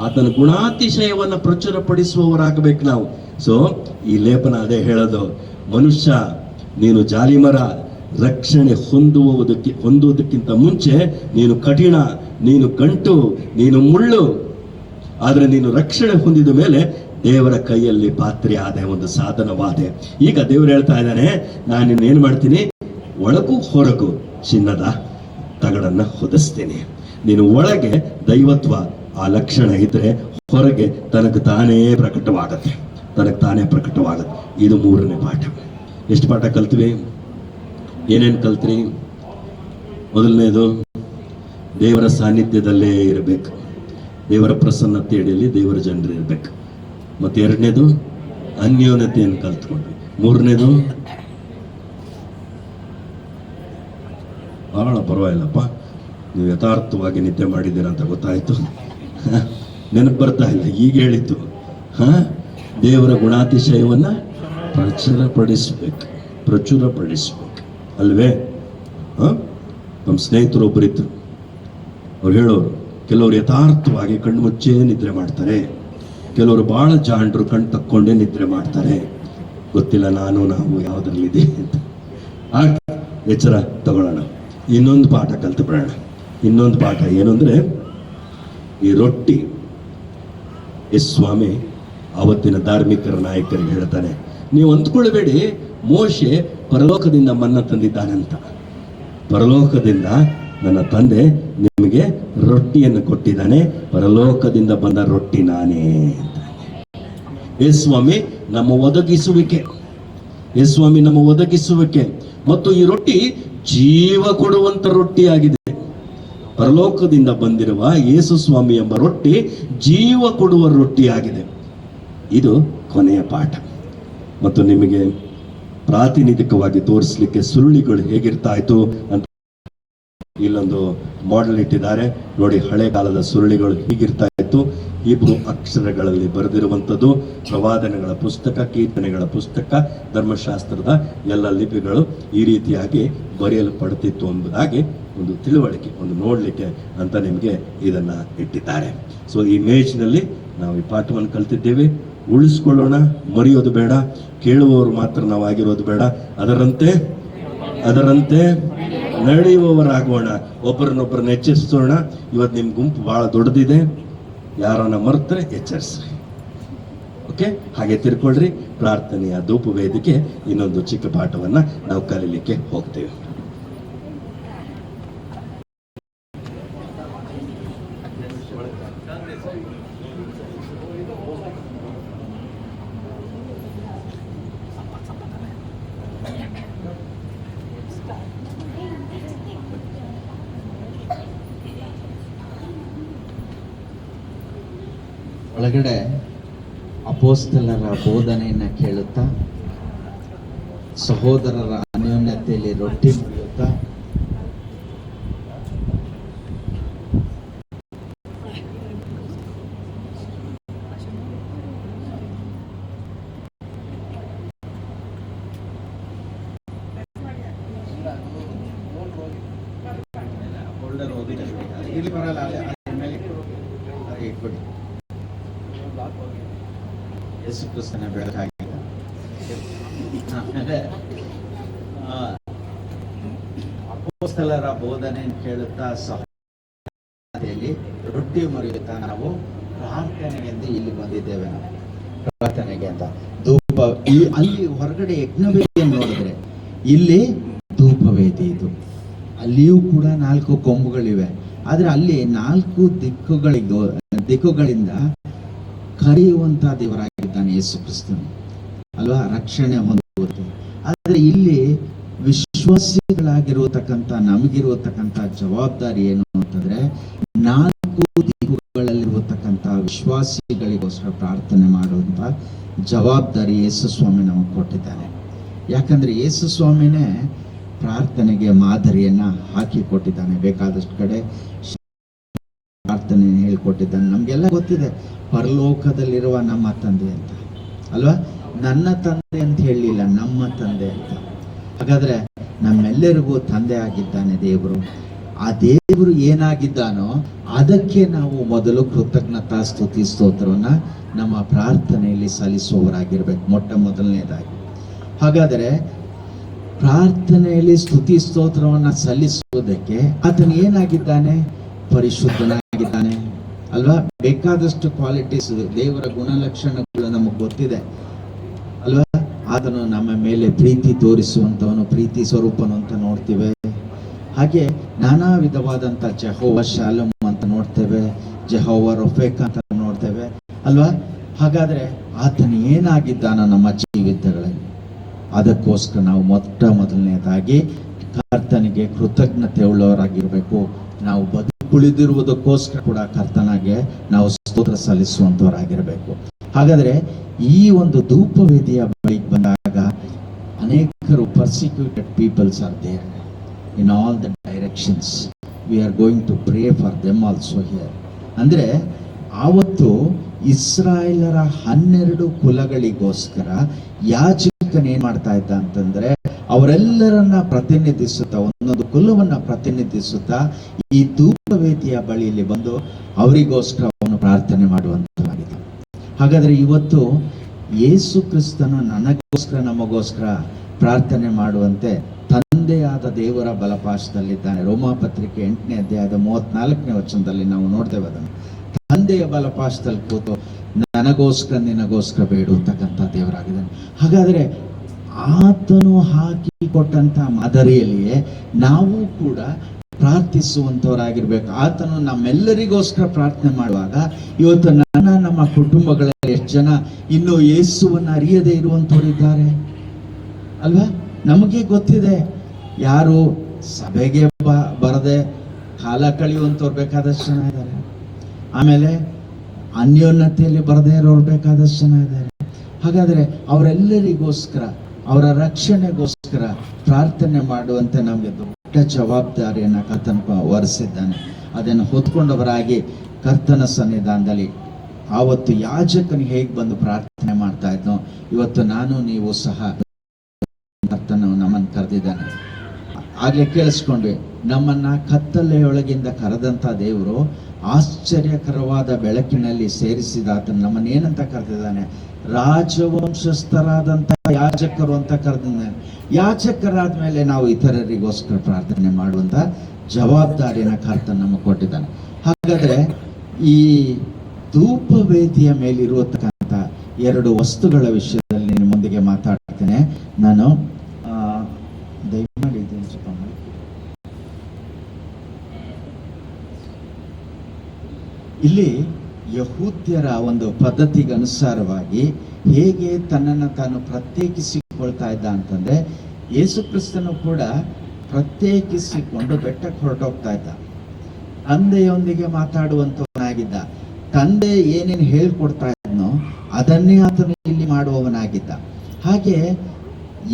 ಆತನ ಗುಣಾತಿಶಯವನ್ನ ಪ್ರಚುರಪಡಿಸುವವರಾಗಬೇಕು ನಾವು. ಸೊ ಈ ಲೇಪನ ಅದೇ ಹೇಳೋದು, ಮನುಷ್ಯ ನೀನು ಜಾಲಿಮರ, ರಕ್ಷಣೆ ಹೊಂದುವುದಕ್ಕಿಂತ ಮುಂಚೆ ನೀನು ಕಠಿಣ, ನೀನು ಗಂಟು, ನೀನು ಮುಳ್ಳು. ಆದ್ರೆ ನೀನು ರಕ್ಷಣೆ ಹೊಂದಿದ ಮೇಲೆ ದೇವರ ಕೈಯಲ್ಲಿ ಪಾತ್ರೆ ಆದ ಒಂದು ಸಾಧನವಾದೆ. ಈಗ ದೇವರು ಹೇಳ್ತಾ ಇದ್ದಾನೆ, ನಾನು ನಿನ್ನೇನು ಮಾಡ್ತೀನಿ, ಒಳಗೂ ಹೊರಗೂ ಚಿನ್ನದ ತಗಡನ್ನ ಹೊದಿಸ್ತೀನಿ. ನೀನು ಒಳಗೆ ದೈವತ್ವ ಆ ಲಕ್ಷಣ ಇದ್ರೆ ಹೊರಗೆ ತನಗೆ ತಾನೇ ಪ್ರಕಟವಾಗತ್ತೆ. ಇದು 3ನೇ ಪಾಠ. ಎಷ್ಟು ಪಾಠ ಕಲ್ತ್ವಿ? ಏನೇನು ಕಲ್ತ್ರಿ? ಮೊದಲನೇದು, ದೇವರ ಸಾನ್ನಿಧ್ಯದಲ್ಲೇ ಇರಬೇಕು, ದೇವರ ಪ್ರಸನ್ನತೆಯಲ್ಲಿ ದೇವರ ಜನರು ಇರಬೇಕು. ಮತ್ತೆ 2ನೇದು, ಅನ್ಯೋನ್ಯತೆಯನ್ನು ಕಲ್ತ್ಕೊಂಡ್ವಿ. 3ನೇದು, ಬಹಳ ಪರವಾಗಿಲ್ಲಪ್ಪ, ನೀವು ಯಥಾರ್ಥವಾಗಿ ನಿದ್ದೆ ಮಾಡಿದ್ದೀರ ಅಂತ ಗೊತ್ತಾಯ್ತು. ನೆನಪು ಬರ್ತಾ ಇಲ್ಲ, ಈಗ ಹೇಳಿದ್ದು. ದೇವರ ಗುಣಾತಿಶಯವನ್ನ ಪ್ರಚುರಪಡಿಸ್ಬೇಕು ಅಲ್ವೇ? ನಮ್ಮ ಸ್ನೇಹಿತರು ಒಬ್ಬರಿದ್ರು, ಅವ್ರು ಹೇಳೋರು, ಕೆಲವರು ಯಥಾರ್ಥವಾಗಿ ಕಣ್ಣು ಮುಚ್ಚೇ ನಿದ್ರೆ ಮಾಡ್ತಾರೆ, ಕೆಲವರು ಬಹಳ ಜಾಂಡ್ರು ಕಣ್ಣು ತಕ್ಕೊಂಡೇ ನಿದ್ರೆ ಮಾಡ್ತಾರೆ. ಗೊತ್ತಿಲ್ಲ ನಾವು ಯಾವುದ್ರಲ್ಲಿದೆ ಅಂತ. ಎಚ್ಚರ ತಗೊಳ್ಳೋಣ. ಇನ್ನೊಂದು ಪಾಠ ಕಲ್ತು ಬಿಡೋಣ. ಇನ್ನೊಂದು ಪಾಠ ಏನು ಅಂದ್ರೆ, ಈ ರೊಟ್ಟಿ ಸ್ವಾಮಿ ಅವತ್ತಿನ ಧಾರ್ಮಿಕರ ನಾಯಕರಿಗೆ ಹೇಳ್ತಾನೆ, ನೀವು ಅಂದ್ಕೊಳ್ಬೇಡಿ ಮೋಶೆ ಪರಲೋಕದಿಂದ ಮನ್ನ ತಂದಿದ್ದಾನಂತ. ಪರಲೋಕದಿಂದ ನನ್ನ ತಂದೆ ನಿಮಗೆ ರೊಟ್ಟಿಯನ್ನು ಕೊಟ್ಟಿದ್ದಾನೆ, ಪರಲೋಕದಿಂದ ಬಂದ ರೊಟ್ಟಿ ನಾನೇ ಅಂತ. ಯೇಸುಸ್ವಾಮಿ ನಮ್ಮ ಒದಗಿಸುವಿಕೆ, ಯೇಸುಸ್ವಾಮಿ ನಮ್ಮ ಒದಗಿಸುವಿಕೆ. ಮತ್ತು ಈ ರೊಟ್ಟಿ ಜೀವ ಕೊಡುವಂತ ರೊಟ್ಟಿಯಾಗಿದೆ. ಪರಲೋಕದಿಂದ ಬಂದಿರುವ ಯೇಸು ಸ್ವಾಮಿ ಎಂಬ ರೊಟ್ಟಿ ಜೀವ ಕೊಡುವ ರೊಟ್ಟಿಯಾಗಿದೆ. ಇದು ಕೊನೆಯ ಪಾಠ. ಮತ್ತು ನಿಮಗೆ ಪ್ರಾತಿನಿಧಿಕವಾಗಿ ತೋರಿಸಲಿಕ್ಕೆ ಸುರುಳಿಗಳು ಹೇಗಿರ್ತಾ ಇತ್ತು ಅಂತ ಇಲ್ಲೊಂದು ಮಾಡೆಲ್ ಇಟ್ಟಿದ್ದಾರೆ ನೋಡಿ. ಹಳೆ ಕಾಲದ ಸುರುಳಿಗಳು ಹೀಗಿರ್ತಾ ಇತ್ತು. ಇಬ್ರು ಅಕ್ಷರಗಳಲ್ಲಿ ಬರೆದಿರುವಂಥದ್ದು, ಪ್ರವಾದನೆಗಳ ಪುಸ್ತಕ, ಕೀರ್ತನೆಗಳ ಪುಸ್ತಕ, ಧರ್ಮಶಾಸ್ತ್ರದ ಎಲ್ಲ ಲಿಪಿಗಳು ಈ ರೀತಿಯಾಗಿ ಬರೆಯಲ್ಪಡುತ್ತಿತ್ತು ಎಂಬುದಾಗಿ ಒಂದು ತಿಳುವಳಿಕೆ, ಒಂದು ನೋಡಲಿಕ್ಕೆ ಅಂತ ನಿಮಗೆ ಇದನ್ನ ಇಟ್ಟಿದ್ದಾರೆ. ಸೊ ಈ ಇಮೇಜ್ನಲ್ಲಿ ನಾವು ಈ ಪಾಠವನ್ನು ಕಲ್ತಿದ್ದೇವೆ. ಉಳಿಸ್ಕೊಳ್ಳೋಣ, ಮರೆಯೋದು ಬೇಡ. ಕೇಳುವವರು ಮಾತ್ರ ನಾವು ಆಗಿರೋದು ಬೇಡ. ಅದರಂತೆ ನಡೆಯುವವರಾಗೋಣ, ಒಬ್ಬರನ್ನೊಬ್ಬರನ್ನ ಎಚ್ಚರಿಸೋಣ. ಇವತ್ತು ನಿಮ್ಮ ಗುಂಪು ಬಹಳ ದೊಡ್ಡದಿದೆ, ಯಾರನ್ನ ಮರೆತರೆ ಎಚ್ಚರಿಸ್ರಿ. ಓಕೆ, ಹಾಗೆ ತಿರ್ಕೊಳ್ರಿ. ಪ್ರಾರ್ಥನೆಯ ಧೂಪ ವೇದಿಕೆ ಇನ್ನೊಂದು ಚಿಕ್ಕ ಪಾಠವನ್ನ ನಾವು ಕಲೀಲಿಕ್ಕೆ ಹೋಗ್ತೇವೆ. ಒಳಗಡೆ ಅಪೋಸ್ತಲರ ಬೋಧನೆಯನ್ನ ಕೇಳುತ್ತಾ, ಸಹೋದರರ ಅನ್ಯೋನ್ಯತೆಯಲ್ಲಿ ರೊಟ್ಟಿ ಮುರಿಯುತ್ತಾ, ಇಲ್ಲಿ ಬರಲ್ಲ, ಇಟ್ಬಿಡಿ. ಯೇಸು ಕ್ರಿಸ್ತನ ಬೆಳಕಾಗಿದೆ. ಆಮೇಲೆ ಅಪೊಸ್ತಲರ ಬೋಧನೆ ಕೇಳುತ್ತಾ ಸಹೋದರರಲ್ಲಿ ರೊಟ್ಟಿ ಮುರಿಯುತ್ತಾ ನಾವು ಪ್ರಾರ್ಥನೆಗೆಂದು ಇಲ್ಲಿ ಬಂದಿದ್ದೇವೆ. ನಾವು ಪ್ರಾರ್ಥನೆಗೆ ಅಂತ ಧೂಪ, ಅಲ್ಲಿ ಹೊರಗಡೆ ಯಜ್ಞವೇದಿಯನ್ನು ನೋಡಿದ್ರೆ ಇಲ್ಲಿ ಧೂಪವೇದಿ ಇದು. ಅಲ್ಲಿಯೂ ಕೂಡ 4 ಕೊಂಬುಗಳಿವೆ. ಆದ್ರೆ ಅಲ್ಲಿ 4 ದಿಕ್ಕುಗಳಿಂದ ಕರೆಯುವಂತ ದೇವರಾಗಿದ್ದಾನೆ ಯೇಸು ಕ್ರಿಸ್ತನು ಅಲ್ವಾ, ರಕ್ಷಣೆ ಹೊಂದುವುದು. ಆದ್ರೆ ಇಲ್ಲಿ ವಿಶ್ವಾಸಿಗಳಾಗಿರುವತಕ್ಕಂಥ ನಮಗಿರುವತಕ್ಕಂಥ ಜವಾಬ್ದಾರಿ ಏನು ಅಂತಂದ್ರೆ, 4 ದಿಕ್ಕುಗಳಲ್ಲಿರುವತಕ್ಕಂಥ ವಿಶ್ವಾಸಿಗಳಿಗೋಸ್ಕರ ಪ್ರಾರ್ಥನೆ ಮಾಡುವಂತ ಜವಾಬ್ದಾರಿ ಯೇಸು ಸ್ವಾಮಿ ನಮಗೆ ಕೊಟ್ಟಿದ್ದಾನೆ. ಯಾಕಂದ್ರೆ ಯೇಸು ಸ್ವಾಮಿನೇ ಪ್ರಾರ್ಥನೆಗೆ ಮಾದರಿಯನ್ನ ಹಾಕಿ ಕೊಟ್ಟಿದ್ದಾನೆ. ಬೇಕಾದಷ್ಟು ಕಡೆ ಪ್ರಾರ್ಥನೆ ಹೇಳಿಕೊಟ್ಟಿದ್ದಾನೆ. ನಮ್ಗೆಲ್ಲ ಗೊತ್ತಿದೆ ಪರಲೋಕದಲ್ಲಿರುವ ನಮ್ಮ ತಂದೆ ಅಂತ ಅಲ್ವಾ. ನನ್ನ ತಂದೆ ಅಂತ ಹೇಳಿಲ್ಲ, ನಮ್ಮ ತಂದೆ ಅಂತ. ಹಾಗಾದ್ರೆ ನಮ್ಮೆಲ್ಲರಿಗೂ ತಂದೆ ಆಗಿದ್ದಾನೆ ದೇವರು. ಆ ದೇವರು ಏನಾಗಿದ್ದಾನೋ ಅದಕ್ಕೆ ನಾವು ಮೊದಲು ಕೃತಜ್ಞತಾ ಸ್ತುತಿ ಸ್ತೋತ್ರವನ್ನ ನಮ್ಮ ಪ್ರಾರ್ಥನೆಯಲ್ಲಿ ಸಲ್ಲಿಸುವವರಾಗಿರ್ಬೇಕು, ಮೊಟ್ಟ ಮೊದಲನೇದಾಗಿ. ಹಾಗಾದರೆ ಪ್ರಾರ್ಥನೆಯಲ್ಲಿ ಸ್ತುತಿ ಸ್ತೋತ್ರವನ್ನ ಸಲ್ಲಿಸುವುದಕ್ಕೆ ಆತನು ಏನಾಗಿದ್ದಾನೆ? ಪರಿಶುದ್ಧನಾಗಿದ್ದಾನೆ ಅಲ್ವಾ. ಬೇಕಾದಷ್ಟು ಕ್ವಾಲಿಟೀಸ್, ದೇವರ ಗುಣಲಕ್ಷಣಗಳು ನಮಗೆ ಗೊತ್ತಿದೆ ಅಲ್ವಾ. ಆತನು ನಮ್ಮ ಮೇಲೆ ಪ್ರೀತಿ ತೋರಿಸುವಂತವನು, ಪ್ರೀತಿ ಸ್ವರೂಪನು ಅಂತ ನೋಡ್ತೇವೆ. ಹಾಗೆ ನಾನಾ ವಿಧವಾದಂತ ಜೆಹೋವ ಶಾಲಮ್ ಅಂತ ನೋಡ್ತೇವೆ, ಜೆಹೋವ ರೊಫೇಕ್ ಅಂತ ನೋಡ್ತೇವೆ ಅಲ್ವಾ. ಹಾಗಾದ್ರೆ ಆತನು ಏನಾಗಿದ್ದಾನೋ ನಮ್ಮ ಜೀವಿತಗಳಲ್ಲಿ, ಅದಕ್ಕೋಸ್ಕರ ನಾವು ಮೊಟ್ಟ ಮೊದಲನೇದಾಗಿ ಕರ್ತನಿಗೆ ಕೃತಜ್ಞತೆ ಉಳ್ಳವರಾಗಿರ್ಬೇಕು. ನಾವು ಬದುಕುಳಿದಿರುವುದಕ್ಕೋಸ್ಕರ ಕೂಡ ಕರ್ತನಿಗೆ ನಾವು ಸ್ತೋತ್ರ ಸಲ್ಲಿಸುವಂತವರಾಗಿರ್ಬೇಕು. ಹಾಗಾದ್ರೆ ಈ ಒಂದು ಧೂಪವೇದಿಯ ಬಳಿಗೆ ಬಂದಾಗ ಅನೇಕರು persecuted peoples are there in all the directions. We are going to pray for them also here. ಅಂದ್ರೆ ಆವತ್ತು ಇಸ್ರಾಯೇಲರ 12 ಕುಲಗಳಿಗೋಸ್ಕರ ಯಾಜಕನೇನ್ ಮಾಡ್ತಾ ಇದ್ದ ಅಂತಂದ್ರೆ, ಅವರೆಲ್ಲರನ್ನ ಪ್ರತಿನಿಧಿಸುತ್ತಾ, ಒಂದೊಂದು ಕುಲವನ್ನ ಪ್ರತಿನಿಧಿಸುತ್ತಾ ಈ ಧೂಪವೇದಿಯ ಬಳಿಯಲ್ಲಿ ಬಂದು ಅವರಿಗೋಸ್ಕರ ಅವನು ಪ್ರಾರ್ಥನೆ ಮಾಡುವಂತಾಗಿದೆ. ಹಾಗಾದ್ರೆ ಇವತ್ತು ಯೇಸು ಕ್ರಿಸ್ತನು ನನಗೋಸ್ಕರ ನಮಗೋಸ್ಕರ ಪ್ರಾರ್ಥನೆ ಮಾಡುವಂತೆ ತಂದೆಯಾದ ದೇವರ ಬಲಪಾಶದಲ್ಲಿದ್ದಾನೆ. ರೋಮಾಪತ್ರಿಕೆ 8ನೇ ಅಧ್ಯಾಯದ 34ನೇ ವಚನದಲ್ಲಿ ನಾವು ನೋಡ್ತೇವೆ ಅದನ್ನು. ತಂದೆಯ ಬಲಪಾಶದಲ್ಲಿ ಕೂತು ನನಗೋಸ್ಕರ ನಿನಗೋಸ್ಕರ ಬೇಡುವಂತಕ್ಕಂಥ ದೇವರಾಗಿದ್ದಾನೆ. ಹಾಗಾದ್ರೆ ಆತನು ಹಾಕಿಕೊಟ್ಟಂತ ಮಾದರಿಯಲ್ಲಿಯೇ ನಾವು ಕೂಡ ಪ್ರಾರ್ಥಿಸುವಂತವರಾಗಿರ್ಬೇಕು. ಆತನು ನಮ್ಮೆಲ್ಲರಿಗೋಸ್ಕರ ಪ್ರಾರ್ಥನೆ ಮಾಡುವಾಗ ಇವತ್ತು ನಮ್ಮ ಕುಟುಂಬಗಳಲ್ಲಿ ಎಷ್ಟು ಜನ ಇನ್ನು ಯೇಸುವನ್ನ ಅರಿಯದೇ ಇರುವಂತವ್ರು ಇದ್ದಾರೆ ಅಲ್ವಾ? ನಮಗೆ ಗೊತ್ತಿದೆ ಯಾರು ಸಭೆಗೆ ಬರದೆ ಕಾಲ ಕಳೆಯುವಂತವ್ರು ಬೇಕಾದಷ್ಟು ಜನ ಇದ್ದಾರೆ. ಆಮೇಲೆ ಅನ್ಯೋನ್ಯತೆಯಲ್ಲಿ ಬರದೇ ಇರೋರು ಬೇಕಾದಷ್ಟು ಜನ ಇದ್ದಾರೆ. ಹಾಗಾದ್ರೆ ಅವರೆಲ್ಲರಿಗೋಸ್ಕರ, ಅವರ ರಕ್ಷಣೆಗೋಸ್ಕರ ಪ್ರಾರ್ಥನೆ ಮಾಡುವಂತೆ ನಮಗೆ ದೊಡ್ಡ ಜವಾಬ್ದಾರಿಯನ್ನು ಕರ್ತನ ಹೊರಿಸಿದ್ದಾನೆ. ಅದನ್ನು ಹೊತ್ಕೊಂಡವರಾಗಿ ಕರ್ತನ ಸನ್ನಿಧಾನದಲ್ಲಿ ಆವತ್ತು ಯಾಜಕನಿಗೆ ಹೇಗೆ ಬಂದು ಪ್ರಾರ್ಥನೆ ಮಾಡ್ತಾ ಇದ್ನೋ, ಇವತ್ತು ನಾನು ನೀವು ಸಹ ಕರ್ತನ ನಮ್ಮನ್ನು ಕರೆದಿದ್ದಾನೆ. ಆಗ್ಲೇ ಕೇಳಿಸ್ಕೊಂಡ್ವಿ, ನಮ್ಮನ್ನ ಕತ್ತಲೆಯೊಳಗಿಂದ ಕರೆದಂತ ದೇವರು ಆಶ್ಚರ್ಯಕರವಾದ ಬೆಳಕಿನಲ್ಲಿ ಸೇರಿಸಿದ ಆತನ ನಮ್ಮನ್ನ ಏನಂತ ಕರೆದಿದ್ದಾನೆ? ರಾಜವಂಶಸ್ಥರಾದಂತ ಯಾಜಕರು ಅಂತ ಕರೆದಿದ್ದಾನೆ. ಯಾಜಕರಾದ ಮೇಲೆ ನಾವು ಇತರರಿಗೋಸ್ಕರ ಪ್ರಾರ್ಥನೆ ಮಾಡುವಂತ ಜವಾಬ್ದಾರಿಯನ್ನ ಕರ್ತನ ನಮಗೆ ಕೊಟ್ಟಿದ್ದಾನೆ. ಹಾಗಾದ್ರೆ ಈ ಧೂಪ ವೇದಿಯ ಮೇಲಿರುವತಕ್ಕಂಥ ಎರಡು ವಸ್ತುಗಳ ವಿಷಯದಲ್ಲಿ ನಿಮ್ಮ ಮುಂದಿಗೆ ಮಾತಾಡ್ತೇನೆ. ನಾನು ದಯಮಾಡಿ ಇಲ್ಲಿ ಯಹೂದ್ಯರ ಒಂದು ಪದ್ಧತಿಗೆ ಅನುಸಾರವಾಗಿ ಹೇಗೆ ತನ್ನನ್ನು ತಾನು ಪ್ರತ್ಯೇಕಿಸಿಕೊಳ್ತಾ ಇದ್ದ ಅಂತಂದ್ರೆ, ಯೇಸು ಕ್ರಿಸ್ತನು ಕೂಡ ಪ್ರತ್ಯೇಕಿಸಿಕೊಂಡು ಬೆಟ್ಟಕ್ಕೆ ಹೊರಟೋಗ್ತಾ ಇದ್ದ. ತಂದೆಯೊಂದಿಗೆ ಮಾತಾಡುವಂತವನಾಗಿದ್ದ. ತಂದೆ ಏನೇನು ಹೇಳ್ಕೊಡ್ತಾ ಇದ್ನೋ ಅದನ್ನೇ ಆತನು ಇಲ್ಲಿ ಮಾಡುವವನಾಗಿದ್ದ. ಹಾಗೆ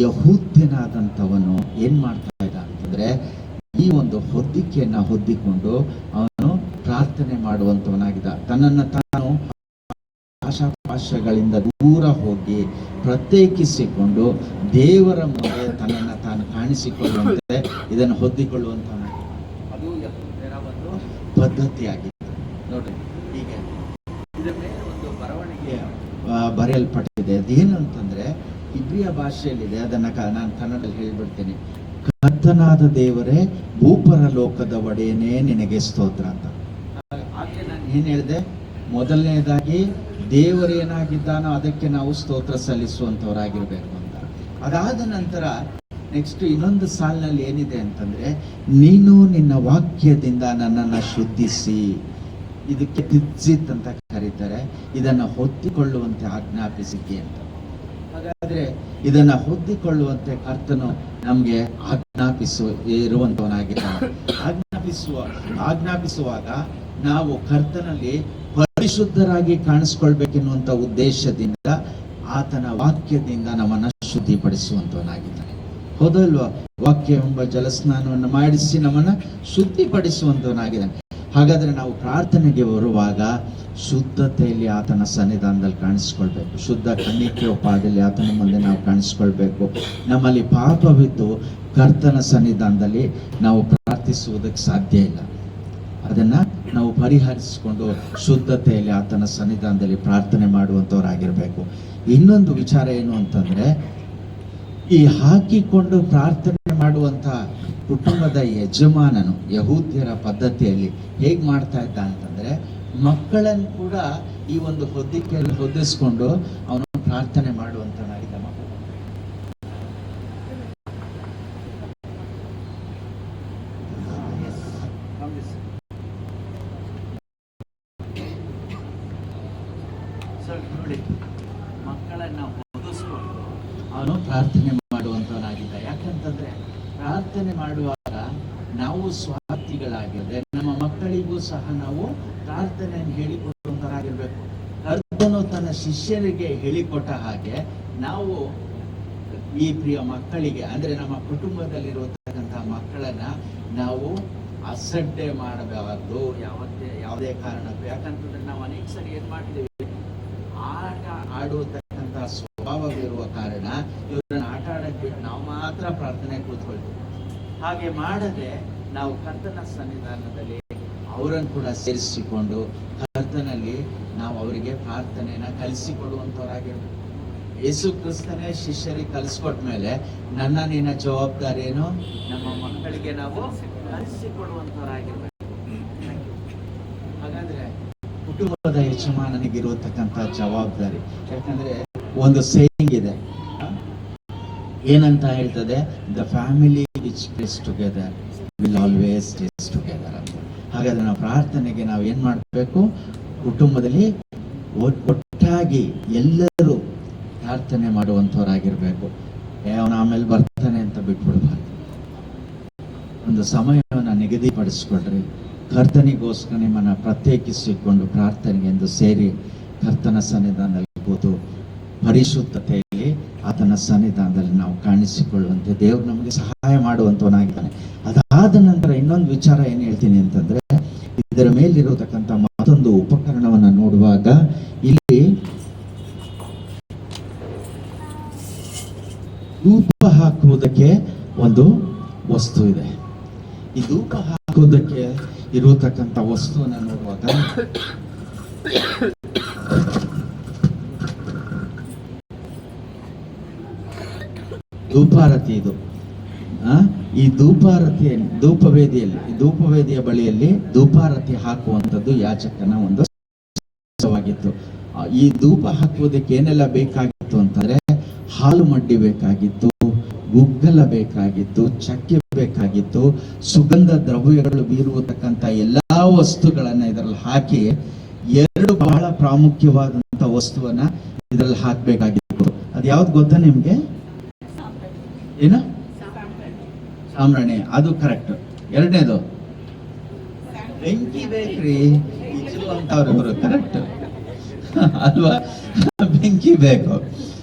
ಯಹೂದ್ಯನಾದಂಥವನು ಏನ್ ಮಾಡ್ತಾ ಇದ್ದ ಅಂತಂದ್ರೆ, ಈ ಒಂದು ಹೊದ್ದಿಕೆಯನ್ನ ಹೊದ್ದಿಕೊಂಡು ಅವನು ಪ್ರಾರ್ಥನೆ ಮಾಡುವಂತವನಾಗಿದ್ದ. ತನ್ನನ್ನು ತಾನು ಆಶಾಪಾಶಗಳಿಂದ ದೂರ ಹೋಗಿ ಪ್ರತ್ಯೇಕಿಸಿಕೊಂಡು ದೇವರ ಮುಂದೆ ತನ್ನನ್ನು ತಾನು ಕಾಣಿಸಿಕೊಳ್ಳುವಂತೆ ಇದನ್ನು ಹೊದ್ದಿಕೊಳ್ಳುವಂತವನಾಗಿದ್ದ. ಅದು ಯಹೂದ್ಯರ ಒಂದು ಪದ್ಧತಿಯಾಗಿತ್ತು. ನೋಡ್ರಿ, ಹೀಗೆ ಇದರ ಮೇಲೆ ಒಂದು ಬರವಣಿಗೆ ಬರೆಯಲ್ಪಟ್ಟಿದೆ. ಅದೇನು ಅಂತಂದ್ರೆ ಇಬ್ರಿಯ ಭಾಷೆಯಲ್ಲಿದೆ. ಅದನ್ನ ನಾನು ಕನ್ನಡದಲ್ಲಿ ಹೇಳ್ಬಿಡ್ತೀನಿ. ಕರ್ತನಾದ ದೇವರೇ, ಭೂಪರ ಲೋಕದ ಒಡೆಯನೇ ನಿನಗೆ ಸ್ತೋತ್ರ ಅಂತ. ಹಾಗೆ ನಾನು ಏನ್ ಹೇಳಿದೆ? ಮೊದಲನೇದಾಗಿ ದೇವರೇನಾಗಿದ್ದಾನೋ ಅದಕ್ಕೆ ನಾವು ಸ್ತೋತ್ರ ಸಲ್ಲಿಸುವಂತವರಾಗಿರ್ಬೇಕು ಅಂತ. ಅದಾದ ನಂತರ ನೆಕ್ಸ್ಟ್ ಇನ್ನೊಂದು ಸಾಲಿನಲ್ಲಿ ಏನಿದೆ ಅಂತಂದ್ರೆ, ನೀನು ನಿನ್ನ ವಾಕ್ಯದಿಂದ ನನ್ನನ್ನು ಶುದ್ಧಿಸಿ, ಇದಕ್ಕೆ ತಿಜ್ಜಿತ್ ಅಂತ ಕರೀತಾರೆ, ಇದನ್ನ ಹೊತ್ತಿಕೊಳ್ಳುವಂತೆ ಆಜ್ಞಾಪಿಸಿಕೆ ಅಂತ. ಹಾಗಾದ್ರೆ ಇದನ್ನ ಹೊದ್ದಿಕೊಳ್ಳುವಂತೆ ಕರ್ತನು ನಮ್ಗೆ ಇರುವಂತವನಾಗಿದ್ದಾನೆ. ಆಜ್ಞಾಪಿಸುವಾಗ ನಾವು ಕರ್ತನಲ್ಲಿ ಪರಿಶುದ್ಧರಾಗಿ ಕಾಣಿಸ್ಕೊಳ್ಬೇಕೆನ್ನುವಂತ ಉದ್ದೇಶದಿಂದ ಆತನ ವಾಕ್ಯದಿಂದ ನಮ್ಮನ್ನ ಶುದ್ಧಿಪಡಿಸುವಂತವನಾಗಿದ್ದಾನೆ. ಹೌದಲ್ವಾ? ವಾಕ್ಯ ಎಂಬ ಜಲಸ್ನಾನವನ್ನು ಮಾಡಿಸಿ ನಮ್ಮನ್ನ ಶುದ್ಧಿಪಡಿಸುವಂತವನಾಗಿದ್ದಾನೆ. ಹಾಗಾದ್ರೆ ನಾವು ಪ್ರಾರ್ಥನೆಗೆ ಬರುವಾಗ ಶುದ್ಧತೆಯಲ್ಲಿ ಆತನ ಸನ್ನಿಧಾನದಲ್ಲಿ ಕಾಣಿಸ್ಕೊಳ್ಬೇಕು. ಶುದ್ಧ ಕಣ್ಣಿಕೆ ಪಾದದಲ್ಲಿ ಆತನ ಮುಂದೆ ನಾವು ಕಾಣಿಸ್ಕೊಳ್ಬೇಕು. ನಮ್ಮಲ್ಲಿ ಪಾಪವಿದ್ದು ಕರ್ತನ ಸನ್ನಿಧಾನದಲ್ಲಿ ನಾವು ಪ್ರಾರ್ಥಿಸುವುದಕ್ಕೆ ಸಾಧ್ಯ ಇಲ್ಲ. ಅದನ್ನ ನಾವು ಪರಿಹರಿಸಿಕೊಂಡು ಶುದ್ಧತೆಯಲ್ಲಿ ಆತನ ಸನ್ನಿಧಾನದಲ್ಲಿ ಪ್ರಾರ್ಥನೆ ಮಾಡುವಂತವರಾಗಿರ್ಬೇಕು. ಇನ್ನೊಂದು ವಿಚಾರ ಏನು ಅಂತಂದ್ರೆ, ಈ ಹಾಕಿಕೊಂಡು ಪ್ರಾರ್ಥನೆ ಮಾಡುವಂತ ಕುಟುಂಬದ ಯಜಮಾನನು ಯಹೂದ್ಯರ ಪದ್ಧತಿಯಲ್ಲಿ ಹೇಗ್ ಮಾಡ್ತಾ ಇದ್ದ ಅಂತಂದ್ರೆ, ಮಕ್ಕಳನ್ನು ಕೂಡ ಈ ಒಂದು ಹೊದ್ದಿಕೆಯಲ್ಲಿ ಹೊದಿಸ್ಕೊಂಡು ಅವನು ಪ್ರಾರ್ಥನೆ ಮಾಡುವಂತನಾಗಿದ್ದ. ನೋಡಿ, ಮಕ್ಕಳನ್ನ ಹೊದಿಸ್ಕೊಂಡು ಅವನು ಪ್ರಾರ್ಥನೆ ಮಾಡುವಂತವನಾಗಿದ್ದ. ಯಾಕಂತಂದ್ರೆ ಪ್ರಾರ್ಥನೆ ಮಾಡುವಾಗ ನಾವು ಸ್ವಾರ್ಥಿಗಳಾಗಿರದೆ ನಮ್ಮ ಮಕ್ಕಳಿಗೂ ಸಹ ನಾವು ಪ್ರಾರ್ಥನೆಯನ್ನು ಹೇಳಿಕೊಡುವಂತರಾಗಿರ್ಬೇಕು. ಕರ್ತನು ತನ್ನ ಶಿಷ್ಯರಿಗೆ ಹೇಳಿಕೊಟ್ಟ ಹಾಗೆ ನಾವು ಈ ಪ್ರಿಯ ಮಕ್ಕಳಿಗೆ, ಅಂದ್ರೆ ನಮ್ಮ ಕುಟುಂಬದಲ್ಲಿರುವಂತಹ ಮಕ್ಕಳನ್ನ ನಾವು ಅಸಡ್ಡೆ ಮಾಡಬಾರದು ಯಾವುದೇ ಕಾರಣಕ್ಕೂ. ಯಾಕಂತಂದ್ರೆ ನಾವು ಅನೇಕ ಸರಿ ಏನ್ ಮಾಡ್ತೀವಿ, ಆಟ ಆಡುವಂತಹ ಸ್ವಭಾವವಿರುವ ಕಾರಣ ಇವರನ್ನ ಆಟ ಆಡಕ್ಕೆ ಬಿಟ್ಟು ನಾವು ಮಾತ್ರ ಪ್ರಾರ್ಥನೆ ಕೂತ್ಕೊಳ್ತೀವಿ. ಹಾಗೆ ಮಾಡದೆ ನಾವು ಕರ್ತನ ಸನ್ನಿಧಾನದಲ್ಲಿ ಅವರನ್ನು ಕೂಡ ಸೇರಿಸಿಕೊಂಡು ಕರ್ತನಲ್ಲಿ ನಾವು ಅವರಿಗೆ ಪ್ರಾರ್ಥನೆಯನ್ನ ಕಲಿಸಿಕೊಡುವಂತವರಾಗಿರ್ಬೇಕು. ಯೇಸು ಕ್ರಿಸ್ತನೇ ಶಿಷ್ಯರಿಗೆ ಕಲಿಸ್ಕೊಟ್ಟ ಮೇಲೆ ನಿನ್ನ ಜವಾಬ್ದಾರಿ ಏನು? ನಮ್ಮ ಮಕ್ಕಳಿಗೆ ನಾವು ಕಲಿಸಿಕೊಡುವಂತವರಾಗಿರ್ಬೇಕು. ಹಾಗಾದ್ರೆ ಕುಟುಂಬದ ಯಜಮಾನನಿಗಿರುವತಕ್ಕಂಥ ಜವಾಬ್ದಾರಿ. ಯಾಕಂದ್ರೆ ಒಂದು ಸೇಯಿಂಗ್ ಇದೆ, ಏನಂತ ಹೇಳ್ತದೆ, the family which stays together will always stays together ಅಂತ. ಹಾಗಾದ್ರೆ ನಾವು ಪ್ರಾರ್ಥನೆಗೆ ನಾವು ಏನ್ ಮಾಡಬೇಕು? ಕುಟುಂಬದಲ್ಲಿ ಒಟ್ಟಾಗಿ ಎಲ್ಲರೂ ಪ್ರಾರ್ಥನೆ ಮಾಡುವಂಥವರಾಗಿರ್ಬೇಕು. ಅವನ ಆಮೇಲೆ ಬರ್ತಾನೆ ಅಂತ ಬಿಟ್ಬಿಡ್ಬಾರ್ದು. ಒಂದು ಸಮಯವನ್ನು ನಿಗದಿಪಡಿಸ್ಕೊಳ್ರಿ. ಕರ್ತನಿಗೋಸ್ಕರ ನಿಮ್ಮನ್ನು ಪ್ರತ್ಯೇಕಿಸಿಕೊಂಡು ಪ್ರಾರ್ಥನೆಗೆ ಎಂದು ಸೇರಿ ಕರ್ತನ ಸನ್ನಿಧಾನದಲ್ಲಿ ಕೂತು ಪರಿಶುದ್ಧತೆಯಲ್ಲಿ ಆತನ ಸನ್ನಿಧಾನದಲ್ಲಿ ನಾವು ಕಾಣಿಸಿಕೊಳ್ಳುವಂತೆ ದೇವರು ನಮಗೆ ಸಹಾಯ ಮಾಡುವಂತವನಾಗಿದ್ದಾನೆ. ಅದಾದ ನಂತರ ಇನ್ನೊಂದು ವಿಚಾರ ಏನು ಹೇಳ್ತೀನಿ ಅಂತಂದ್ರೆ, ಇದರ ಮೇಲಿರತಕ್ಕಂಥ ಮತ್ತೊಂದು ಉಪಕರಣವನ್ನು ನೋಡುವಾಗ ಇಲ್ಲಿ ಧೂಪ ಹಾಕುವುದಕ್ಕೆ ಒಂದು ವಸ್ತು ಇದೆ. ಈ ಧೂಪ ಹಾಕುವುದಕ್ಕೆ ಇರತಕ್ಕಂಥ ವಸ್ತುವನ್ನು ನೋಡುವಾಗ ಧೂಪಾರತಿ ಇದು. ಈ ಧೂಪವೇದಿಯ ಬಳಿಯಲ್ಲಿ ಧೂಪಾರತಿ ಹಾಕುವಂಥದ್ದು ಯಾಜಕನ ಒಂದು ಕೆಲಸವಾಗಿತ್ತು. ಈ ಧೂಪ ಹಾಕುವುದಕ್ಕೆ ಏನೆಲ್ಲ ಬೇಕಾಗಿತ್ತು ಅಂತಂದ್ರೆ, ಹಾಲು ಮಡ್ಡಿ ಬೇಕಾಗಿತ್ತು, ಗುಗ್ಗಲ ಬೇಕಾಗಿತ್ತು, ಚಕ್ಕೆ ಬೇಕಾಗಿತ್ತು, ಸುಗಂಧ ದ್ರವ್ಯಗಳು ಬೀರುವತಕ್ಕಂಥ ಎಲ್ಲಾ ವಸ್ತುಗಳನ್ನ ಇದರಲ್ಲಿ ಹಾಕಿ, ಎರಡು ಬಹಳ ಪ್ರಾಮುಖ್ಯವಾದಂತ ವಸ್ತುವನ್ನ ಇದರಲ್ಲಿ ಹಾಕಬೇಕಾಗಿತ್ತು. ಅದು ಯಾವ್ದು ಗೊತ್ತಾ ನಿಮ್ಗೆ? ಏನು? ಸಾಂಬ್ರಾಣಿ. ಅದು ಕರೆಕ್ಟ್. ಎರಡನೇದು ಬೆಂಕಿ ಬೇಕ್ರಿ. ಅಂತವ್ರಿಬ್ರು ಕರೆಕ್ಟ್ ಅಲ್ವಾ? ಬೆಂಕಿ ಬೇಕು.